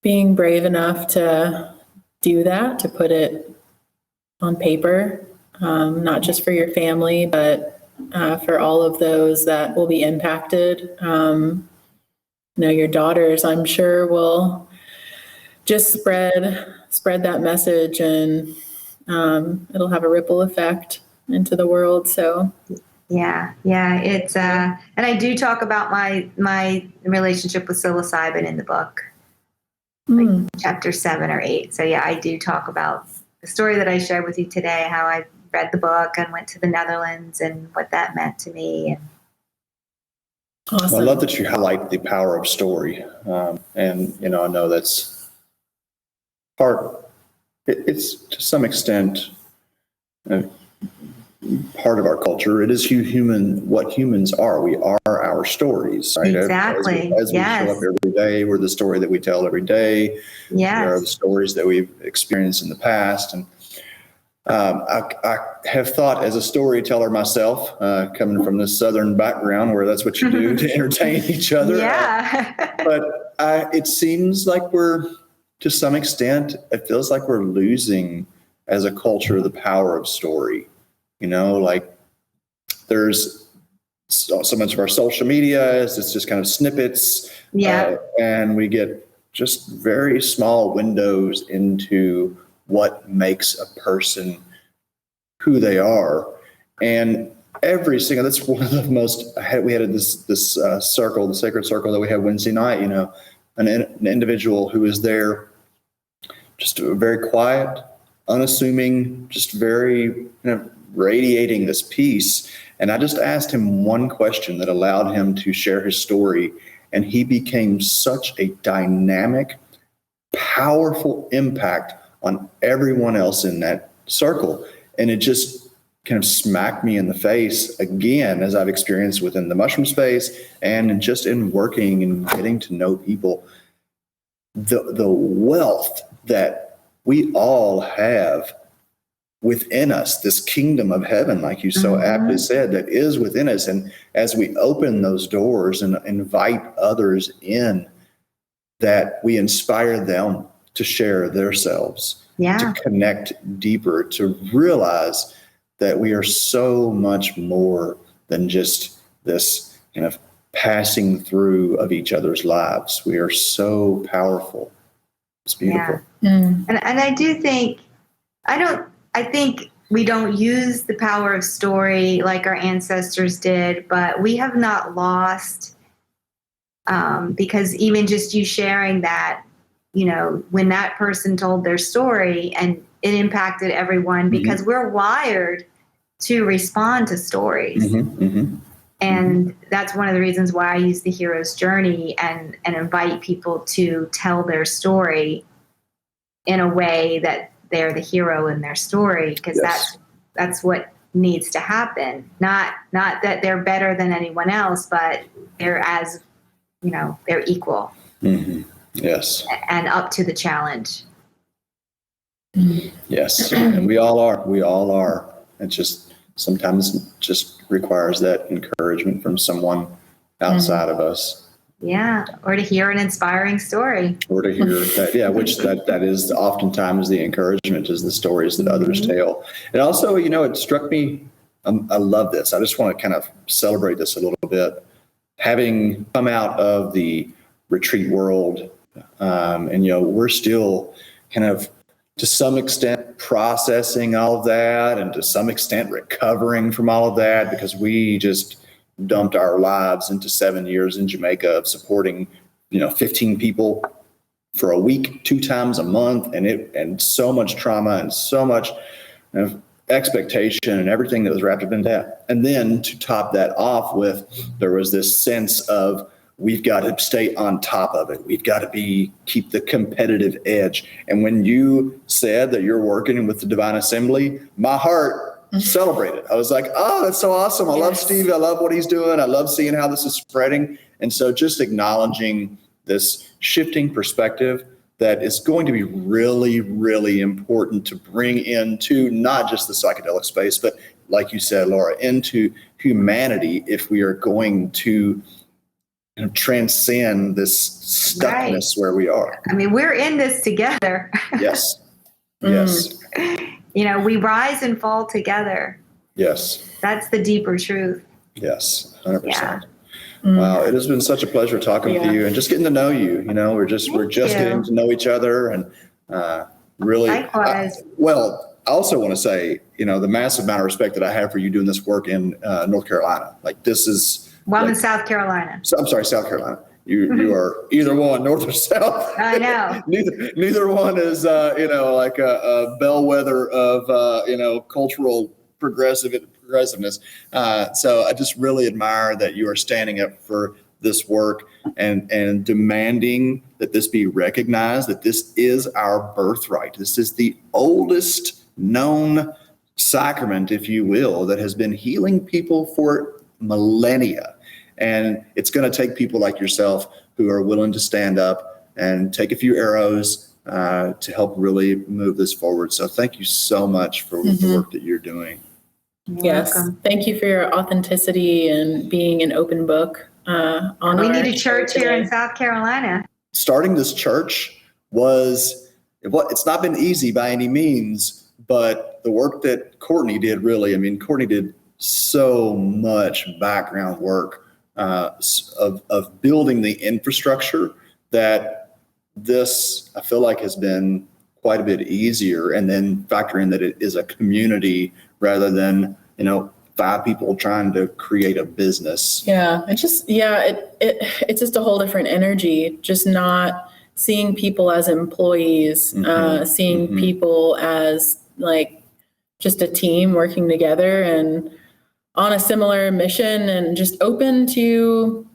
being brave enough to do that, to put it on paper, not just for your family, but for all of those that will be impacted. Your daughters, I'm sure, will just spread that message, and it'll have a ripple effect into the world. So yeah, it's and I do talk about my relationship with psilocybin in the book, like chapter 7 or 8. So yeah, I do talk about the story that I shared with you today, how I read the book and went to the Netherlands and what that meant to me. And awesome. I love that you highlight the power of story, and I know that's it's to some extent part of our culture. It is what humans are. We are our stories, right? Exactly. As we show up every day, we're the story that we tell every day. Yes. We are the stories that we've experienced in the past. And I have thought, as a storyteller myself, coming from this Southern background where that's what you do to entertain each other. Yeah. But it seems like to some extent, it feels like we're losing as a culture the power of story. Like there's so much of our social media it's just kind of snippets. Yeah. And we get just very small windows into what makes a person who they are. And that's one of the most, we had this circle, the sacred circle that we had Wednesday night, an individual who was there, just very quiet, unassuming, just very, radiating this peace. And I just asked him one question that allowed him to share his story. And he became such a dynamic, powerful impact on everyone else in that circle. And it just kind of smacked me in the face again, as I've experienced within the mushroom space and just in working and getting to know people, the wealth that we all have within us, this kingdom of heaven, like you so aptly said, that is within us. And as we open those doors and invite others in, that we inspire them to share themselves, to connect deeper, to realize that we are so much more than just this kind of passing through of each other's lives. We are so powerful. It's beautiful. And I do think, I think we don't use the power of story like our ancestors did, but we have not lost, because even just you sharing that, when that person told their story and it impacted everyone, because we're wired to respond to stories. And that's one of the reasons why I use the hero's journey and invite people to tell their story in a way that they're the hero in their story, because that's what needs to happen. Not that they're better than anyone else, but they're they're equal. Yes. And up to the challenge. Yes. And we all are. It just sometimes just requires that encouragement from someone outside of us. Yeah. Or to hear an inspiring story. Or to hear that, which that is oftentimes the encouragement, is the stories that others tell. And also, it struck me, I love this. I just want to kind of celebrate this a little bit. Having come out of the retreat world, and we're still kind of, to some extent, processing all of that, and to some extent recovering from all of that, because we just dumped our lives into 7 years in Jamaica of supporting 15 people for a week, 2 times a month, and so much trauma and so much expectation and everything that was wrapped up in that. And then to top that off with, there was this sense of, we've got to stay on top of it. We've got to keep the competitive edge. And when you said that you're working with the Divine Assembly, my heart celebrated. I was like, oh, that's so awesome. I love Steve. I love what he's doing. I love seeing how this is spreading. And so just acknowledging this shifting perspective that is going to be really, really important to bring into not just the psychedelic space, but like you said, Lora, into humanity, if we are going to transcend this stuckness where we are. I mean, we're in this together. Yes. Yes. We rise and fall together. Yes. That's the deeper truth. Yes. 100%. Wow. It has been such a pleasure talking with you and just getting to know you. We're just getting to know each other, and really. Likewise. I also want to say, the massive amount of respect that I have for you doing this work in North Carolina. Like, this is. Well, I'm in South Carolina. I'm sorry, South Carolina. You are either one, north or south. I know. Neither one is like a bellwether of cultural progressiveness. So I just really admire that you are standing up for this work and demanding that this be recognized, that this is our birthright. This is the oldest known sacrament, if you will, that has been healing people for millennia. And it's going to take people like yourself who are willing to stand up and take a few arrows to help really move this forward. So thank you so much for the work that you're doing. Yes. Welcome. Thank you for your authenticity and being an open book. We need a church here in South Carolina. Starting this church it's not been easy by any means, but the work that Courtney did Courtney did so much background work of building the infrastructure that this, I feel like, has been quite a bit easier. And then factor in that it is a community rather than, 5 people trying to create a business. Yeah. It's just a whole different energy, just not seeing people as employees, seeing people as like just a team working together and on a similar mission, and just open to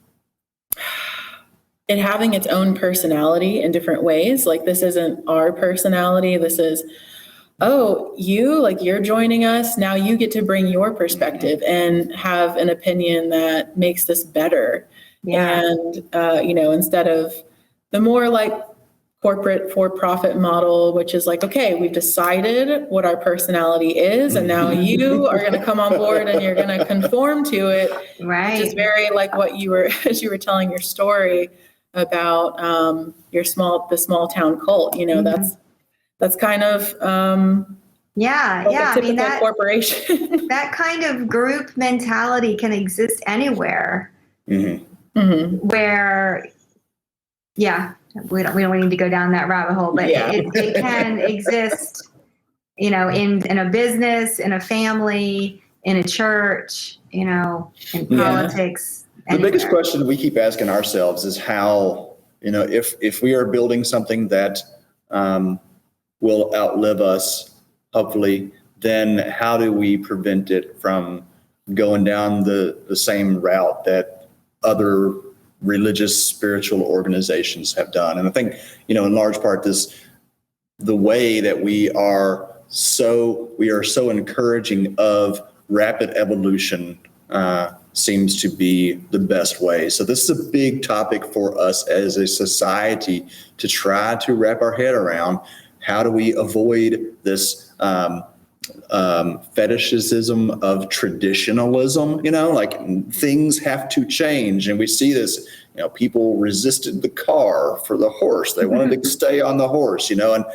it having its own personality in different ways. Like, this isn't our personality. This is, you're joining us. Now you get to bring your perspective and have an opinion that makes this better. Yeah. And, instead of the more like corporate for-profit model, which is like, okay, we've decided what our personality is, and now you are going to come on board and you're going to conform to it. Right. Which is very like what you were, as you were telling your story about the small town cult. You know, that's kind of yeah. a typical corporation. That kind of group mentality can exist anywhere. Where, we don't need to go down that rabbit hole, but it can exist, you know, in a business, in a family, in a church, you know, in politics. The biggest question we keep asking ourselves is how, you know, if we are building something that will outlive us, hopefully, then how do we prevent it from going down the same route that other religious, spiritual organizations have done? And I think, you know, in large part, the way that we are so encouraging of rapid evolution seems to be the best way. So this is a big topic for us as a society to try to wrap our head around. How do we avoid this fetishism of traditionalism? You know, like things have to change. And we see this, you know, people resisted the car for the horse. They wanted to stay on the horse, you know, and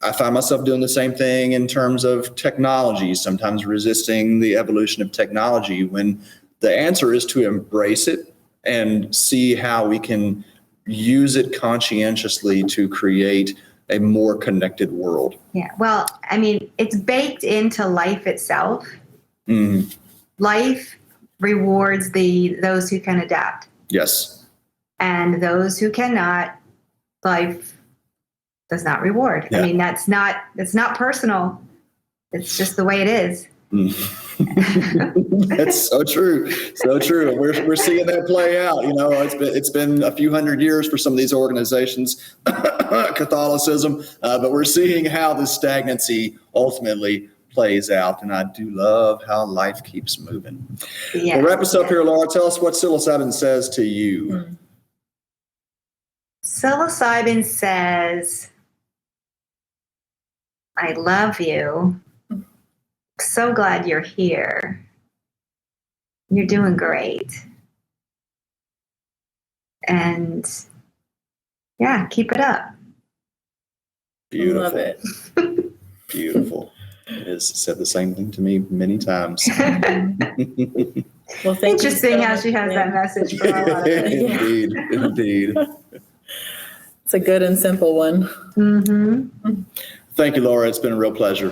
I find myself doing the same thing in terms of technology, sometimes resisting the evolution of technology, when the answer is to embrace it and see how we can use it conscientiously to create a more connected world. Yeah. Well, I mean, it's baked into life itself. Life rewards those who can adapt. Yes. And those who cannot, life does not reward. I mean, that's not personal. It's just the way it is. That's so true. So true. We're seeing that play out. You know, it's been a few hundred years for some of these organizations, Catholicism, but we're seeing how this stagnancy ultimately plays out. And I do love how life keeps moving. Yeah. We'll wrap us up here, Laura. Tell us what psilocybin says to you. Psilocybin says, I love you. So glad you're here. You're doing great. And keep it up. Beautiful. Love it. Beautiful. It has said the same thing to me many times. Well, thank Interesting you so how much, she has that message for a lot of it. Indeed. It's a good and simple one. Thank you, Laura. It's been a real pleasure.